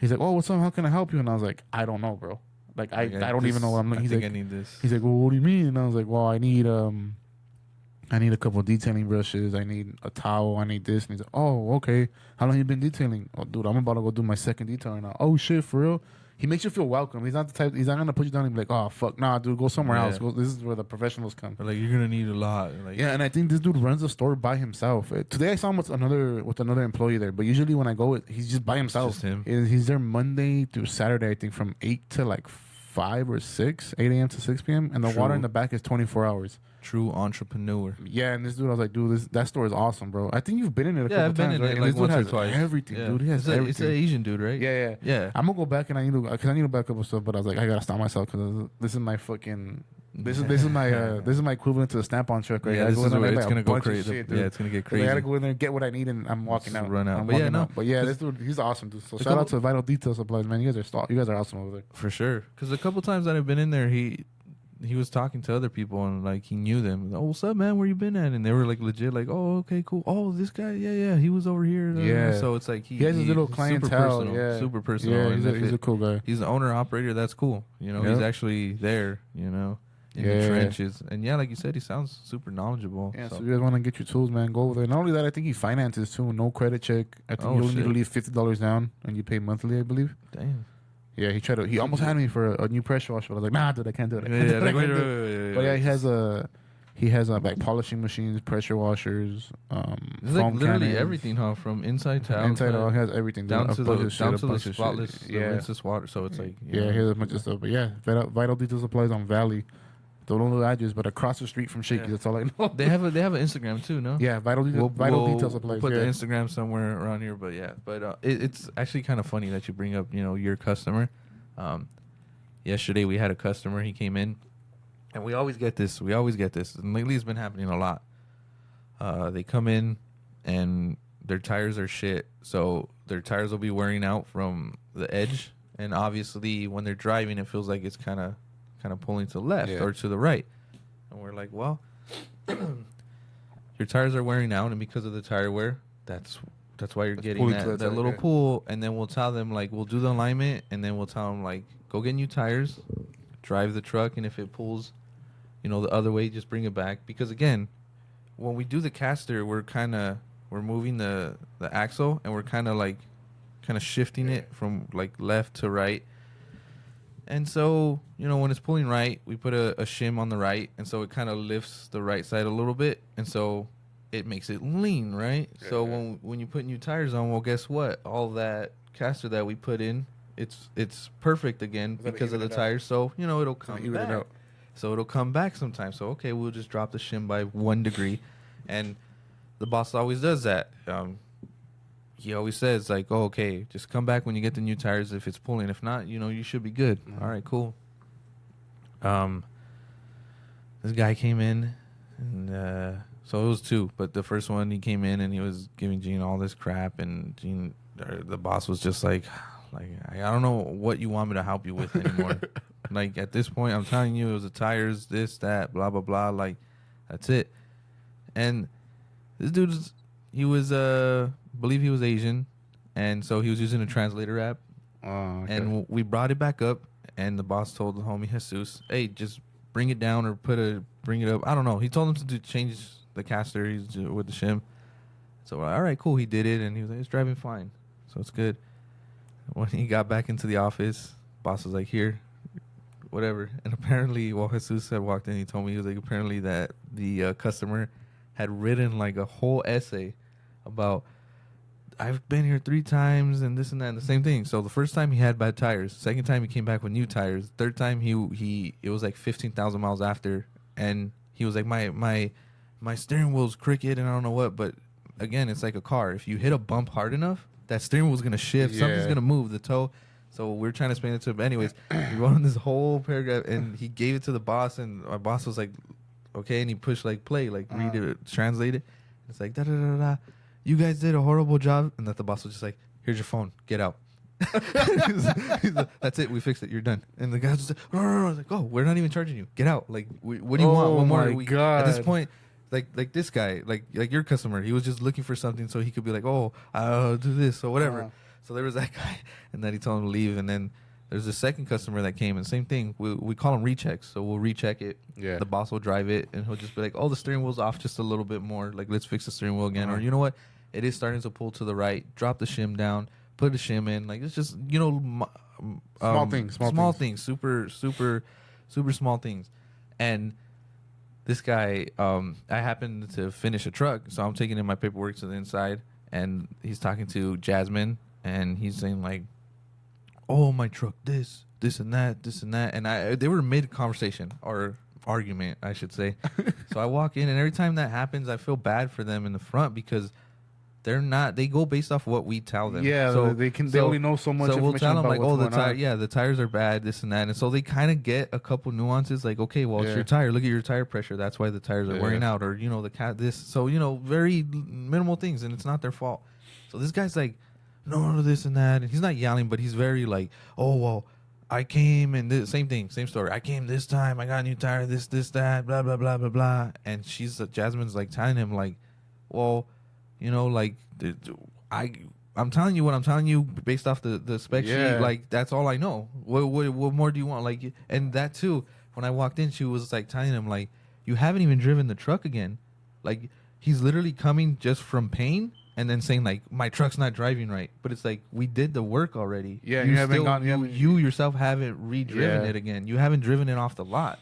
He's like, oh, what's up? How can I help you? And I was like, I don't know, bro. Like, I don't even know what I'm looking. I need this. He's like, well, what do you mean? And I was like, well, I need a couple of detailing brushes. I need a towel. I need this. And he's like, oh, okay. How long you been detailing? Oh, dude, I'm about to go do my second detail right now. Oh, shit, for real? He makes you feel welcome. He's not the type. He's not gonna put you down and be like, "Oh fuck, nah, dude, go somewhere else. This is where the professionals come." But like, you're gonna need a lot. Like, and I think this dude runs the store by himself. Today I saw him with another employee there, but usually when I go, he's just by himself. It's just him. He's there Monday through Saturday, I think, from 8 to like 5 or 6, 8 a.m. to 6 p.m. And the water in the back is 24 hours. True entrepreneur. Yeah, and this dude, I was like, dude, that store is awesome, bro. I think you've been in it a couple times, right? Yeah, I've been in it like once or twice. Everything, dude. He has everything. It's an Asian dude, right? Yeah. I'm gonna go back and I need to buy a couple stuff, but I was like, I gotta stop myself because this is my fucking. This is my equivalent to the Snap-on truck, right? Yeah, this is where it's gonna go crazy. Shit, yeah, it's gonna get crazy. I gotta go in there and get what I need, and I'm walking out. Run out. But yeah, this dude, he's awesome, dude. So shout out to Vital Detail Supplies, man. You guys are awesome over there. For sure. Because a couple times that I've been in there, he was talking to other people and like he knew them. Oh, what's up, man? Where you been at? And they were like legit, like, oh, okay, cool. Oh, this guy, yeah, he was over here. Yeah. So it's like he has his little clientele. Super personal. Yeah, he's a cool guy. He's the owner operator. That's cool. He's actually there. in the trenches. And yeah, like you said, he sounds super knowledgeable. Yeah, so if you guys want to get your tools, man, go over there. Not only that, I think he finances too. No credit check. I think you only need to leave $50 down, and you pay monthly, I believe. Damn. Yeah, he almost had me for a new pressure washer. I was like, nah, dude, I can't do it. But yeah, he has like polishing machines, pressure washers, it's like literally cannons, everything, huh? From inside to outside. Inside out, he has everything. Down to the spotless, rinseless water. So it's like... Yeah, he has a bunch of stuff. But yeah, Vital Detail Supplies on Valley. Don't know the address, but across the street from Shaky. Yeah. That's all I know. They have an Instagram too, no? Yeah, Vital Detail Supplies. We'll put the Instagram somewhere around here, but yeah. But it's actually kind of funny that you bring up, your customer. Yesterday we had a customer. He came in, and we always get this. And lately it's been happening a lot. They come in, and their tires are shit. So their tires will be wearing out from the edge, and obviously when they're driving, it feels like it's kind of pulling to the left or to the right. And we're like, well, your tires are wearing out, and because of the tire wear, that's why you're getting that little pull. And then we'll tell them, like, we'll do the alignment, and then we'll tell them, like, go get new tires, drive the truck, and if it pulls, the other way, just bring it back. Because, again, when we do the caster, we're moving the axle, and we're kind of shifting it from, like, left to right. And so, when it's pulling right, we put a shim on the right, and so it kind of lifts the right side a little bit, and so it makes it lean, right? Yeah. So when you put new tires on, well, guess what? All that caster that we put in, it's perfect again because of the tires. So, it'll come back. So it'll come back sometimes. So, okay, we'll just drop the shim by 1 degree, and the boss always does that. He always says, like, oh, okay, just come back when you get the new tires if it's pulling. If not, you should be good. Mm-hmm. All right, cool. This guy came in, and so it was 2. But the first one, he came in, and he was giving Gene all this crap, and Gene, the boss was just like, I don't know what you want me to help you with anymore. Like, at this point, I'm telling you, it was the tires, this, that, blah, blah, blah. Like, that's it. And this dude, he was... believe he was Asian, and so he was using a translator app. Oh, okay. And we brought it back up, and the boss told the homie Jesus, hey, just bring it down or bring it up. I don't know. He told him to change the caster with the shim. So, all right, cool. He did it, and he was like, it's driving fine. So it's good. When he got back into the office, boss was like, here, whatever. And apparently, while Jesus had walked in, he told me, he was like, apparently that the customer had written like a whole essay about, I've been here 3 times and this and that and the same thing. So the first time he had bad tires. Second time he came back with new tires. Third time it was like 15,000 miles after, and he was like, my steering wheel's crooked and I don't know what. But again, it's like a car. If you hit a bump hard enough, that steering wheel's gonna shift. Yeah. Something's gonna move the toe. So we're trying to explain it to him. But anyways, he wrote on this whole paragraph, and he gave it to the boss, and our boss was like, okay, and he pushed like play, like read it, translate it. It's like da da da da. You guys did a horrible job. And that the boss was just like, here's your phone. Get out. he's like, that's it. We fixed it. You're done. And the guy was like, no. I was like, oh, we're not even charging you. Get out. Like, what do you want? One more. God. At this point, like this guy, like your customer, he was just looking for something so he could be like, oh, I'll do this or whatever. So there was that guy. And then he told him to leave. And then there's a second customer that came. And same thing. We call them rechecks. So we'll recheck it. Yeah. The boss will drive it. And he'll just be like, oh, the steering wheel's off just a little bit more. Like, let's fix the steering wheel again. Or you know what? It is starting to pull to the right. Drop the shim down. Put the shim in. Like, it's just, small things. Super small things. And this guy, I happened to finish a truck. So I'm taking in my paperwork to the inside. And he's talking to Jasmine. And he's saying, like, oh, my truck, this and that. And they were mid-conversation or argument, I should say. So I walk in. And every time that happens, I feel bad for them in the front because they go based off what we tell them. Yeah, so they only know so much. So we'll tell them, like, oh, the tires are bad, this and that. And so they kind of get a couple nuances, like, okay, well, it's your tire. Look at your tire pressure. That's why the tires are wearing out. Or, this. So, very minimal things, and it's not their fault. So this guy's like, no, this and that. And he's not yelling, but he's very like, oh, well, I came and same thing, same story. I came this time. I got a new tire, this, that, blah, blah, blah, blah, blah. And Jasmine's like telling him, like, well, like, I'm telling you what I'm telling you based off the spec sheet. Like, that's all I know. What more do you want? Like, and that too, when I walked in, she was like telling him like, you haven't even driven the truck again. Like, he's literally coming just from pain and then saying like, my truck's not driving right. But it's like, we did the work already. Yeah, you haven't gone. You yourself haven't re-driven it again. You haven't driven it off the lot.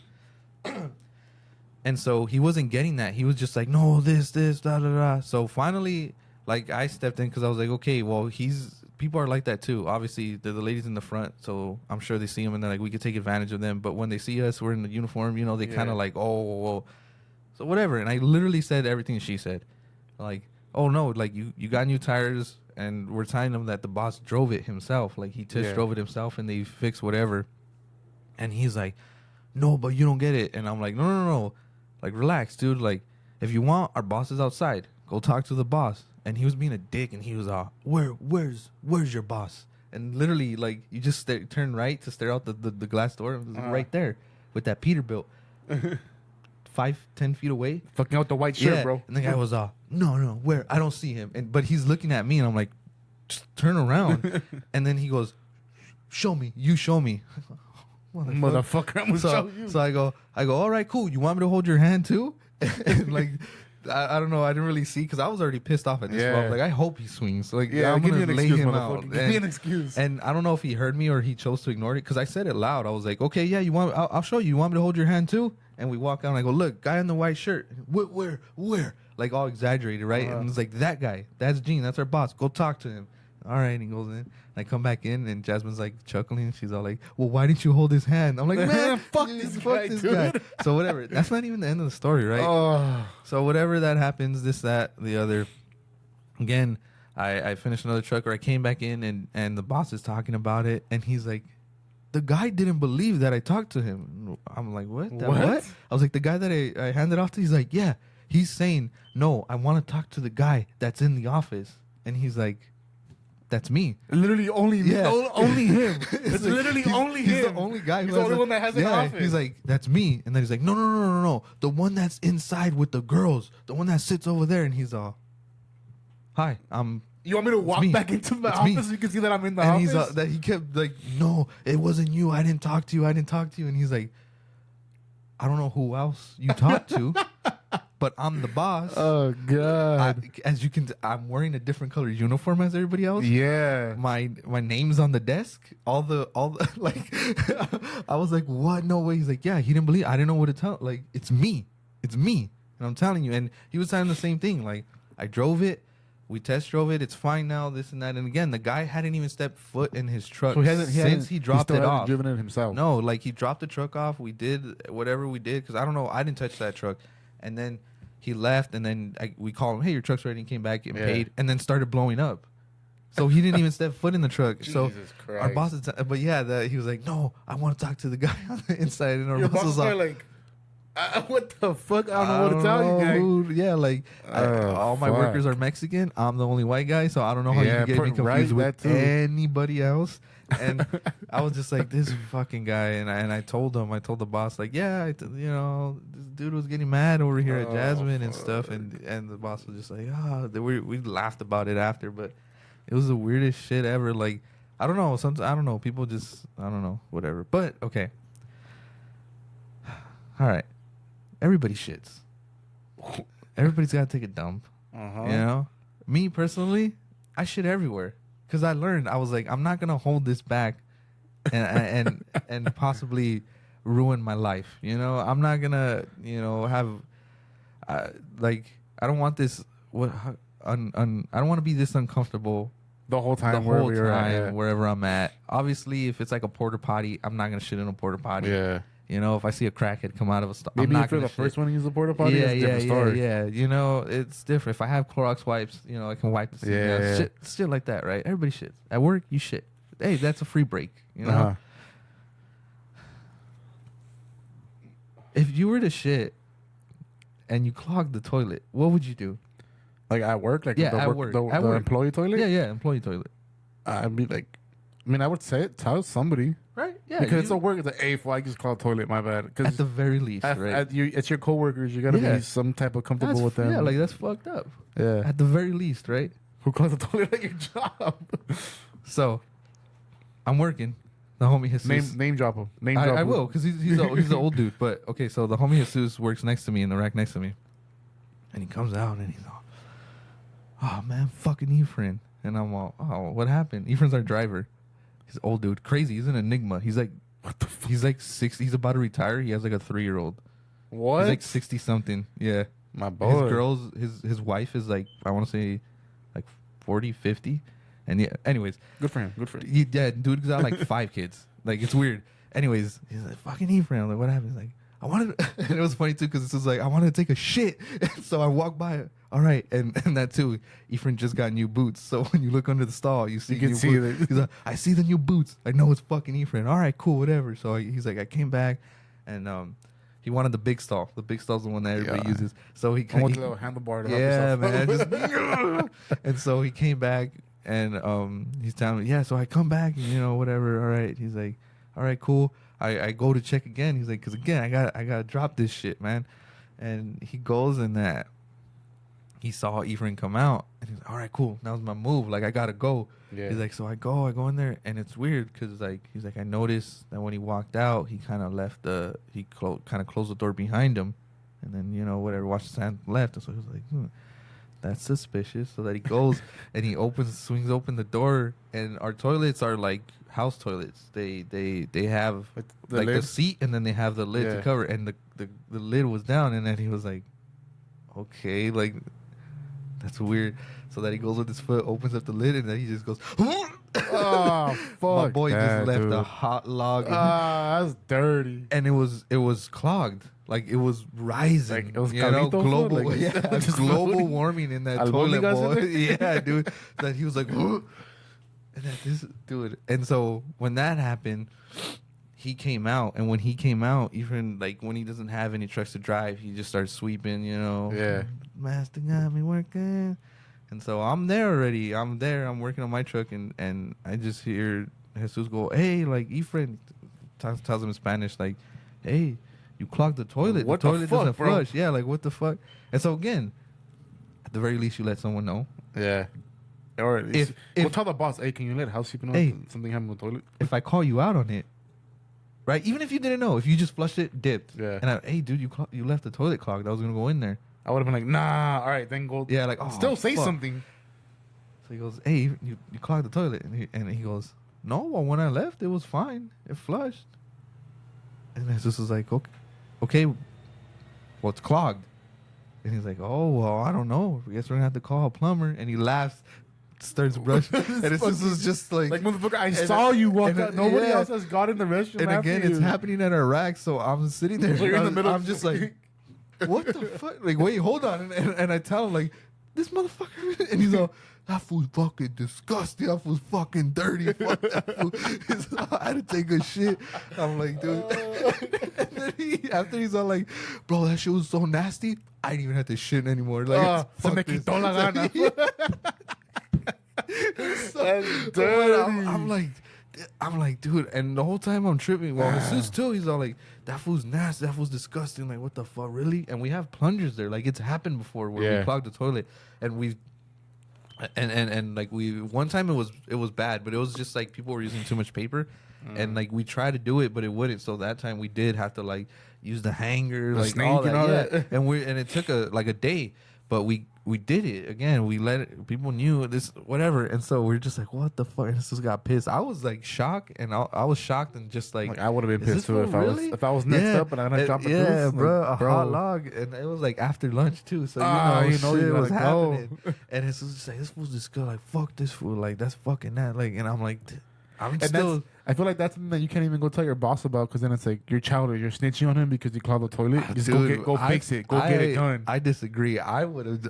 And so he wasn't getting that. He was just like, no, this, da, da, da. So finally, like, I stepped in because I was like, okay, well, people are like that too. Obviously, they're the ladies in the front, so I'm sure they see him and they're like, we could take advantage of them. But when they see us, we're in the uniform, you know, they kind of like, oh, so whatever. And I literally said everything she said. Like, oh, no, like, you got new tires, and we're telling them that the boss drove it himself. Like, he just drove it himself, and they fixed whatever. And he's like, no, but you don't get it. And I'm like, no. Like, relax, dude. Like, if you want, our boss is outside. Go talk to the boss. And he was being a dick, and he was where's your boss? And literally, like, you just turn right to stare out the glass door. It was right there with that Peterbilt. 5-10 feet away. Fucking out the white shirt, bro. And the guy was no, where? I don't see him. But he's looking at me, and I'm like, just turn around. And then he goes, show me. You show me. Motherfucker, I'm gonna show you. So I go, all right, cool. You want me to hold your hand too? And like, I don't know. I didn't really see because I was already pissed off at this point. Like, I hope he swings. Like, I'm gonna lay him out. Give me an excuse. And I don't know if he heard me or he chose to ignore it because I said it loud. I was like, okay, yeah, I'll show you. You want me to hold your hand too? And we walk out and I go, look, guy in the white shirt. Where? Like, all exaggerated, right? And it's like, that guy. That's Gene. That's our boss. Go talk to him. All right, and he goes in. I come back in, and Jasmine's like chuckling. She's all like, well, why didn't you hold his hand? I'm like, man, fuck this guy. So whatever. That's not even the end of the story, right? Oh. So whatever that happens, this, that, the other. Again, I finished another truck, or I came back in, and the boss is talking about it, and he's like, the guy didn't believe that I talked to him. I'm like, what? What? I was like, the guy that I handed off to, he's like, yeah. He's saying, no, I want to talk to the guy that's in the office. And he's like, that's me. Literally only only him. It's like, literally only him. He's the only guy. He's the only one that has an office. He's like, that's me. And then he's like, no. The one that's inside with the girls. The one that sits over there. And he's all, hi, you want me to walk back into my office so you can see that I'm in the office? And that he kept like, no, it wasn't you. I didn't talk to you. And he's like, I don't know who else you talked to. But I'm the boss. Oh God! As you can, I'm wearing a different color uniform as everybody else. Yeah. My name's on the desk. All the like, I was like, what? No way. He's like, yeah. He didn't believe. I didn't know what to tell. Like, it's me. And I'm telling you. And he was telling the same thing. Like, I drove it. We test drove it. It's fine now. This and that. And again, the guy hadn't even stepped foot in his truck since he dropped it off. Driven it himself. No, like he dropped the truck off. We did whatever we did because I don't know. I didn't touch that truck. And then he left, and then we called him, hey, your truck's ready, and came back and paid, and then started blowing up. So he didn't even step foot in the truck. Jesus Christ. Our boss, but yeah, he was like, no, I want to talk to the guy on the inside. And our your boss was like, what the fuck? I don't know what to tell you, guys. Yeah, like, all my workers are Mexican. I'm the only white guy, so I don't know how you can get me confused with anybody else. And I was just like, this fucking guy. And I told the boss, like, yeah, this dude was getting mad over here at Jasmine and stuff. And the boss was just like, we laughed about it after. But it was the weirdest shit ever. Like, I don't know. Sometimes, I don't know. People just, I don't know. Whatever. But, okay. All right. Everybody shits. Everybody's got to take a dump. Uh-huh. You know? Me, personally, I shit everywhere. Because I learned, I was like, I'm not gonna hold this back, and possibly ruin my life. You know, I'm not gonna, have, like, I don't want this. I don't want to be this uncomfortable the whole time. Wherever I'm at. Obviously, if it's like a porta potty, I'm not gonna shit in a porta potty. Yeah. You know, if I see a crackhead come out of a store, maybe if you're the first one to use the porta potty, it's a different story. Yeah. You know, it's different. If I have Clorox wipes, I can wipe the seat. Yeah. Shit like that, right? Everybody shits. At work, you shit. Hey, that's a free break. You know. Uh-huh. If you were to shit and you clogged the toilet, what would you do? Like at work, like at work. The employee toilet. Yeah, employee toilet. I'd be like, I would say it. Tell somebody. Right? Yeah. Because it's a work. It's like, hey, I just call a toilet. My bad. At the very least, right? It's your coworkers. You got to be some type of comfortable with them. Yeah, like that's fucked up. Yeah. At the very least, right? Who calls the toilet at your job? So, I'm working. The homie Jesus. Name drop him. I will, because he's an old dude. But okay, so the homie Jesus works next to me in the rack next to me, and he comes out and he's all, "Oh man, fucking Ephraim." And I'm all, "Oh, what happened?" Ephraim's our driver. He's an old dude, crazy. He's an enigma. He's like, what the fuck? He's like 60. He's about to retire. He has like a 3-year-old. What? He's like 60 something. Yeah. My boy. His wife is like, I want to say like 40, 50. And yeah, anyways. Good for him. Good for him. Yeah, dude's got like 5 kids. Like, it's weird. Anyways, he's like, fucking Ephraim. I'm like, what happened? He's like, I wanted to, and it was funny too, because it's just like, I wanted to take a shit. So I walked by. All right. And that too, Ephraim just got new boots. So when you look under the stall, you see new boots. He's like, I see the new boots. I know it's fucking Ephraim. All right, cool, whatever. So he's like, I came back and, he wanted the big stall. The big stall's the one that everybody uses. So he wants a little handlebar to help himself. Man. And so he came back and he's telling me, yeah, so I come back and, you know, whatever. All right. He's like, all right, cool. I go to check again. He's like, because again, I gotta drop this shit, man. And he goes and that he saw Ephraim come out and he's like, all right, cool. That was my move. Like, I gotta go. Yeah. He's like, so I go in there, and it's weird because like he's like, I noticed that when he walked out, he kind of left kind of closed the door behind him, and then, you know, whatever, watched the hand left, and so he was like, that's suspicious. So that he goes and he swings open the door, and our toilets are like house toilets. They have like the seat, and then they have the lid to cover, and the lid was down, and then he was like, okay, like that's weird. So that he goes with his foot, opens up the lid, and then he just goes, oh, fuck. My boy just left a hot log. That's dirty. And it was clogged. Like, it was rising. Like, it was global, like, global warming in that toilet bowl. Yeah, dude. That he was like, and that this dude. And so when that happened, he came out, and when he came out, even like when he doesn't have any trucks to drive, he just starts sweeping, you know. Yeah. Master got me working. And so I'm there already. I'm there. I'm working on my truck, and I just hear Jesus go, hey, like, Ephraim tells him in Spanish, like, hey, you clogged the toilet. What the toilet the fuck, doesn't bro? flush. Yeah, like, what the fuck? And so again, at the very least, you let someone know. Yeah. Or if we'll tell the boss, hey, can you let housekeeping know something happened with the toilet? If I call you out on it, right? Even if you didn't know, if you just flushed it, dipped. Yeah. And hey, dude, you left the toilet clogged. I was gonna go in there. I would have been like, nah, all right, then go. Yeah, like, still say something. So he goes, hey, you clogged the toilet. And he goes, no, well, when I left, it was fine. It flushed. And Jesus was like, okay, well, it's clogged. And he's like, oh, well, I don't know. I guess we're going to have to call a plumber. And he laughs, starts brushing. And this was just like... Like, motherfucker, I saw you walk out. Nobody else has got in the restroom. And again, it's happening at our rack. So I'm sitting there. You're in the middle. I'm just like... What the fuck? Like, wait, hold on. And I tell him, like, this motherfucker. And he's all, that fool's fucking disgusting. That fool's fucking dirty. Fuck that fool. I had to take a shit. I'm like, dude. And then after he's all like, bro, that shit was so nasty. I didn't even have to shit anymore. Like, se me quitó la gana. That's dirty. I'm like, dude, and the whole time I'm tripping. Well, Jesus too, he's all like, that fool's nasty, that fool's disgusting. Like, what the fuck, really? And we have plungers there. Like, it's happened before where we clogged the toilet, and like one time it was bad, but it was just like people were using too much paper, and like we tried to do it, but it wouldn't. So that time we did have to like use the hanger, like all that, and it took a day, but we did it again. We let it, people knew this, whatever. And so we're just like, what the fuck? And this just got pissed. I was like shocked, and I was shocked and just like I would have been pissed too if I was next up and I got dropped a bro, a hot log. And it was like after lunch too. So shit was happening. And it's just like, this fool's just like, fuck this fool. Like, that's fucking that. Like, and I'm like, I feel like that's something that you can't even go tell your boss about, because then it's like you're snitching on him because he clogged the toilet. Just go fix it. Go get it done. I disagree. I would have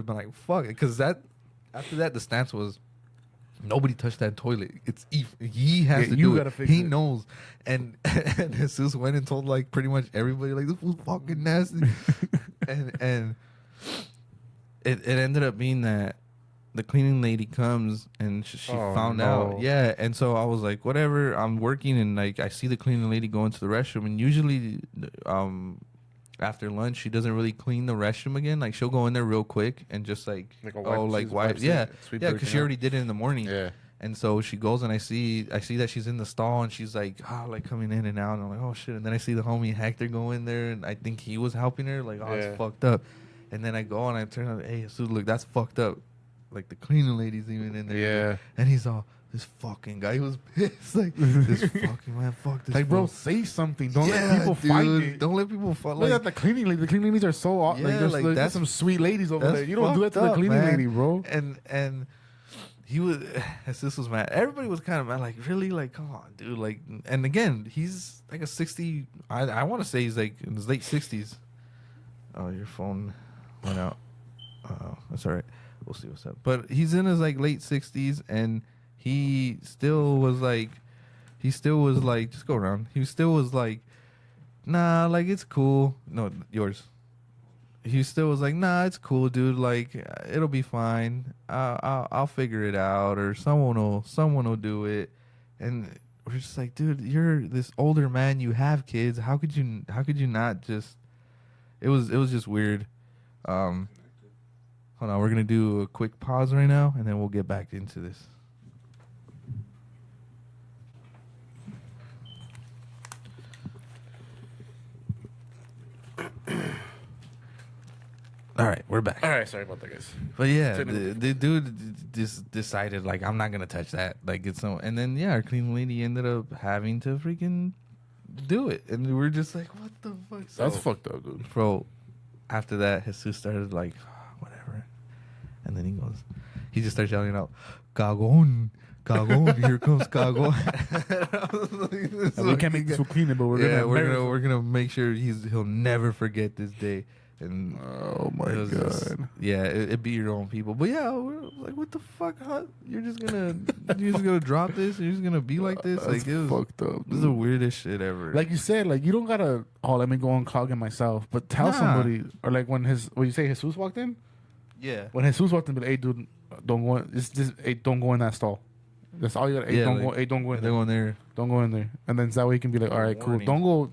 been like, fuck it, because after that the stance was nobody touched that toilet. It's he has to do it. He knows. And Jesus went and told like pretty much everybody, like, this was fucking nasty. and it ended up being that the cleaning lady comes and she found out. Yeah. And so I was like, whatever, I'm working, and like I see the cleaning lady go into the restroom, and usually after lunch she doesn't really clean the restroom again. Like, she'll go in there real quick and just like wipe. Yeah, because she already did it in the morning. Yeah. And so she goes, and I see that she's in the stall, and she's like, like coming in and out. And I'm like, oh shit. And then I see the homie Hector go in there, and I think he was helping her. Like, it's fucked up. And then I go and I turn on, hey, Jesus, look, that's fucked up. Like the cleaning lady's even in there. Yeah. And he's all, this fucking guy, he was pissed. Like, this fucking man, fuck this. Like, bro, say something. Don't let people find it. Don't let people find. Look at the cleaning lady. The cleaning ladies are so there's some sweet ladies over there. You don't do that to the cleaning lady, bro. And he was, this was mad. Everybody was kind of mad. Like, really? Like, come on, dude. Like, and again, he's like a 60. I want to say he's like in his late 60s. Oh, your phone went out. That's all right. We'll see what's up. But he's in his like late 60s, and he still was like, just go around. He still was like, nah, like it's cool. No, yours. He still was like, nah, it's cool, dude. Like, it'll be fine. I'll figure it out, or someone will do it. And we're just like, dude, you're this older man. You have kids. How could you not just? It was just weird. Hold on, we're gonna do a quick pause right now, and then we'll get back into this. All right, we're back. All right, sorry about that, guys. But yeah, the dude just decided, like, I'm not gonna touch that. Like, it's no. And then our cleaning lady ended up having to freaking do it, and we were just like, what the fuck? That's fucked up, dude. Bro, after that, Jesus started like, whatever, and then he just starts yelling out, "Cagon, cagon, here comes cagon." We can't make this for cleaning, but we're gonna make sure he'll never forget this day. And oh my god, it'd be your own people. But yeah, we're like, what the fuck? Huh? You're just gonna drop this? You're just gonna be like this? Like, it was fucked up. This is the weirdest shit ever. Like you said, like you don't gotta. Oh, let me go and clog it myself. But tell somebody, or like when you say Jesus walked in. Yeah. When Jesus walked in, be like, hey dude, don't go. Hey, don't go in that stall. That's all you got. Hey, don't go. Hey, don't go in there. Don't go in there. And then that way you can be like, all right, cool. Don't go.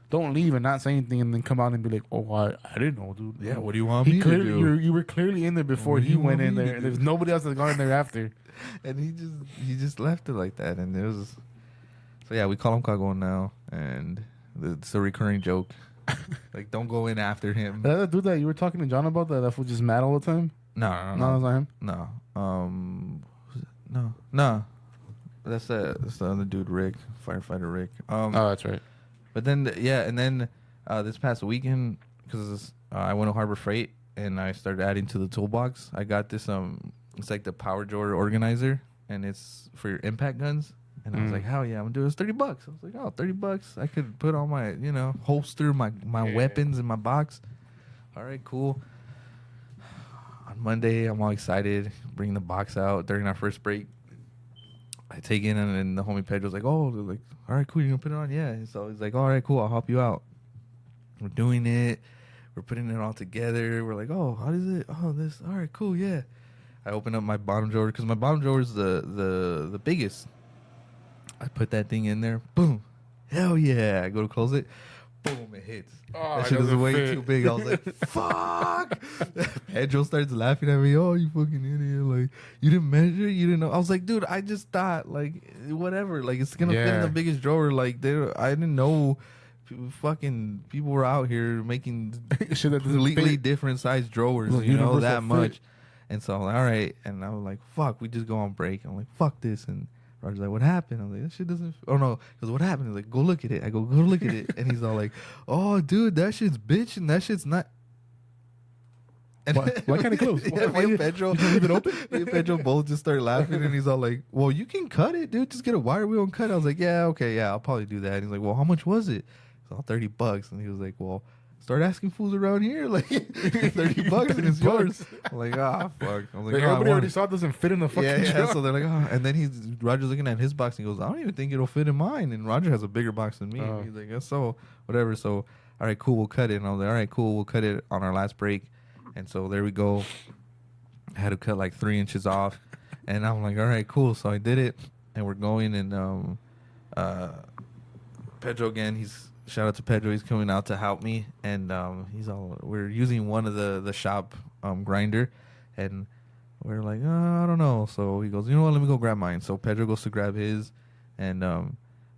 Don't leave and not say anything, and then come out and be like, "Oh, I didn't know, dude." Yeah, what do you want me to do? You were clearly in there before he went in there, and there's nobody else that's gone in there after. And he just left it like that, and it was. So yeah, we call him Cagon now, and it's a recurring joke. Like, don't go in after him. That dude that you were talking to John about, that fool just mad all the time. No, that's not him. No. That's the other dude, Rick, firefighter Rick. Oh, that's right. But then, and then this past weekend, because I went to Harbor Freight and I started adding to the toolbox. I got this it's like the power drawer organizer, and it's for your impact guns. And I was like, hell yeah, I'm gonna do it. It's $30. I was like, oh, $30. I could put all my, holster my weapons in my box. All right, cool. On Monday, I'm all excited, bring the box out during our first break. I take in, and then the homie Pedro's like, oh, like, all right, cool, you gonna put it on? Yeah. And so he's like, all right, cool, I'll help you out. We're doing it. We're putting it all together. We're like, oh, how does it? Oh, this. All right, cool, yeah. I open up my bottom drawer, because my bottom drawer is the biggest. I put that thing in there. Boom. Hell yeah. I go to close it. Boom, it hits. Oh, that shit was way too big. I was like, fuck. Pedro starts laughing at me. Oh, you fucking idiot. Like, you didn't measure? You didn't know? I was like, dude, I just thought, like, whatever. Like, it's going to fit in the biggest drawer. Like, I didn't know fucking people were out here making completely different size drawers, that much. And so I'm like, all right. And I was like, fuck, we just go on break. I'm like, fuck this. And Roger's like, what happened? I'm like, that shit doesn't. Oh no, because what happened? He's like, go look at it. I go look at it, and he's all like, oh dude, that shit's bitch, and that shit's not. And why can't it close? Yeah, me and Pedro, leave it open? Me and Pedro both just start laughing, and he's all like, well, you can cut it, dude. Just get a wire wheel and cut it. I was like, yeah, okay, yeah, I'll probably do that. And he's like, well, how much was it? It's all $30, and he was like, well, start asking fools around here, like $30 and it's yours. I'm like, fuck. I'm like, everybody already saw it doesn't fit in the fucking truck. So they're like, and then Roger's looking at his box and he goes, I don't even think it'll fit in mine. And Roger has a bigger box than me. And he's like, yeah, so whatever. So all right, cool, we'll cut it. And I was like, all right, cool, we'll cut it on our last break. And so there we go. I had to cut like 3 inches off, and I'm like, all right, cool. So I did it, and we're going, and Pedro again. Shout out to Pedro. He's coming out to help me, and we're using one of the shop grinder, and we're like, I don't know. So he goes, you know what? Let me go grab mine. So Pedro goes to grab his, and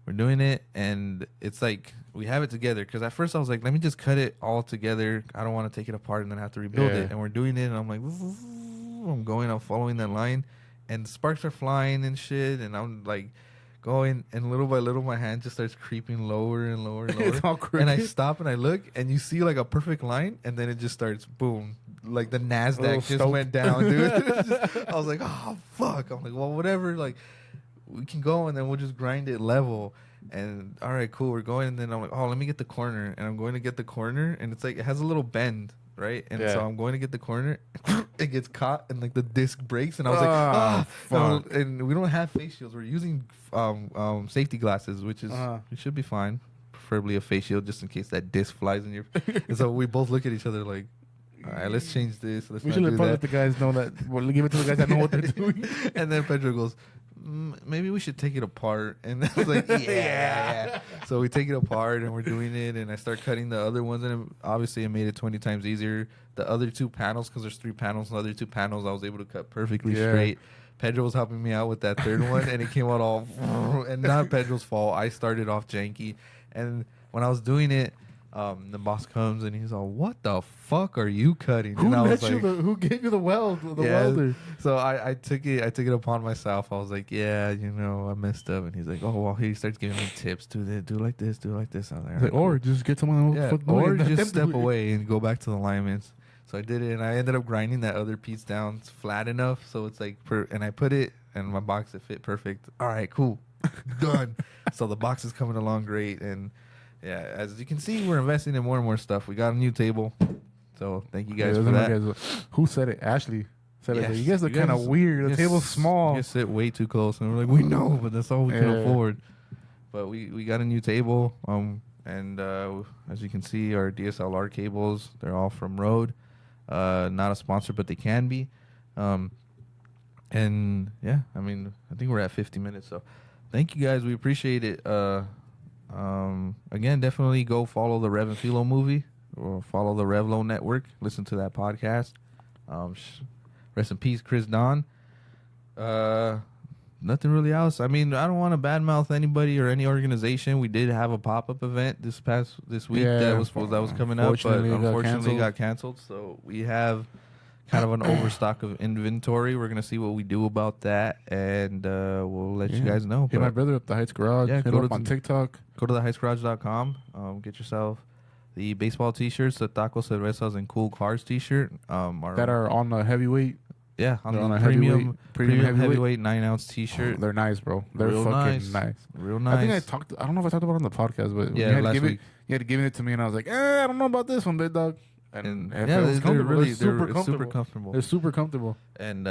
we're doing it, and it's like we have it together. Because at first I was like, let me just cut it all together. I don't want to take it apart and then have to rebuild it. And we're doing it, and I'm like, I'm following that line, and sparks are flying and shit, and I'm like going, and little by little my hand just starts creeping lower and lower and lower. It's all crooked. And I stop and I look, and you see like a perfect line, and then it just starts boom. Like the NASDAQ just went down, dude. I was like, oh, fuck. I'm like, well, whatever. Like, we can go, and then we'll just grind it level. And, all right, cool, we're going. And then I'm like, oh, let me get the corner. And I'm going to get the corner, and it's like, it has a little bend, right? And so I'm going to get the corner. It gets caught, and, like, the disc breaks. And I was like, fuck. And we don't have face shields. We're using safety glasses, which is, it should be fine. Preferably a face shield, just in case that disc flies in your... And so we both look at each other like, all right, let's change this. We should probably let the guys know that. We'll give it to the guys that know what they're doing. And then Pedro goes, maybe we should take it apart. And I was like, yeah. So we take it apart, and we're doing it, and I start cutting the other ones, and obviously it made it 20 times easier. The other two panels, because there's 3 panels, the other 2 panels I was able to cut perfectly straight. Pedro was helping me out with that third one, and it came out all... And not Pedro's fault. I started off janky. And when I was doing it, the boss comes and he's all, "What the fuck are you cutting?" Who and I was like, "Who gave you the welder?" So I took it upon myself. I was like, "Yeah, I messed up." And he's like, "Oh well." He starts giving me tips. Do like this. I was like, or just get someone else. Or just step away and go back to the alignments. So I did it, and I ended up grinding that other piece down flat enough so it's like, and I put it in my box. It fit perfect. All right, cool, done. So the box is coming along great, and. Yeah, as you can see, we're investing in more and more stuff. We got a new table, so thank you guys for that. Who said it? Ashley said it. You guys look kind of weird. The table's small. You sit way too close, and we're like, we know, but that's all we can afford. But we got a new table, and as you can see, our DSLR cables, they're all from Rode. Not a sponsor, but they can be. And yeah, I mean, I think we're at 50 minutes, so thank you guys. We appreciate it. Again, definitely go follow the Rev and Philo movie or follow the Revlo Network. Listen to that podcast. Rest in peace, Chris Don. Nothing really else. I mean, I don't want to badmouth anybody or any organization. We did have a pop-up event this week that was coming up, but unfortunately got canceled. So we have kind of an overstock of inventory. We're going to see what we do about that, and we'll let you guys know. Hit my brother up the Heights Garage. Hit him up on TikTok. Go to theheightsgarage.com. Get yourself the baseball T-shirts, the Taco Cervezas and Cool Cars T-shirt. That are on the heavyweight. Yeah, on the premium heavyweight 9-ounce T-shirt. They're nice, bro. They're real fucking nice. Real nice. I think I don't know if I talked about it on the podcast, but yeah, last week. You had to give it to me, and I was like, I don't know about this one, big dog. And they're super comfortable. They're super comfortable. And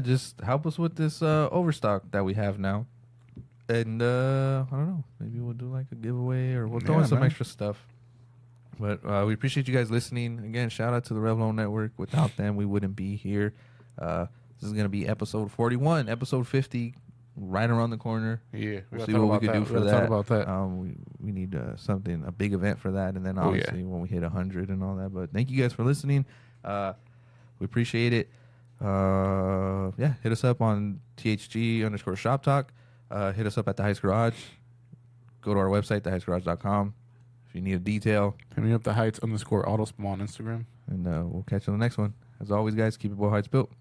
just help us with this overstock that we have now. And I don't know, maybe we'll do like a giveaway or we'll throw in some extra stuff. But we appreciate you guys listening. Again, shout out to the Revlo Network. Without them, we wouldn't be here. This is going to be episode 41, episode 50, right around the corner. Yeah, we'll see what we can do for that. Talk about that. We need a big event for that, and then obviously when we hit 100 and all that. But thank you guys for listening. We appreciate it. Hit us up on THG_Shop Talk. Hit us up at the Heights Garage. Go to our website, theheightsgarage.com. If you need a detail, hit me up the Heights_Autospa on Instagram. And we'll catch you on the next one. As always, guys, keep it boy Heights built.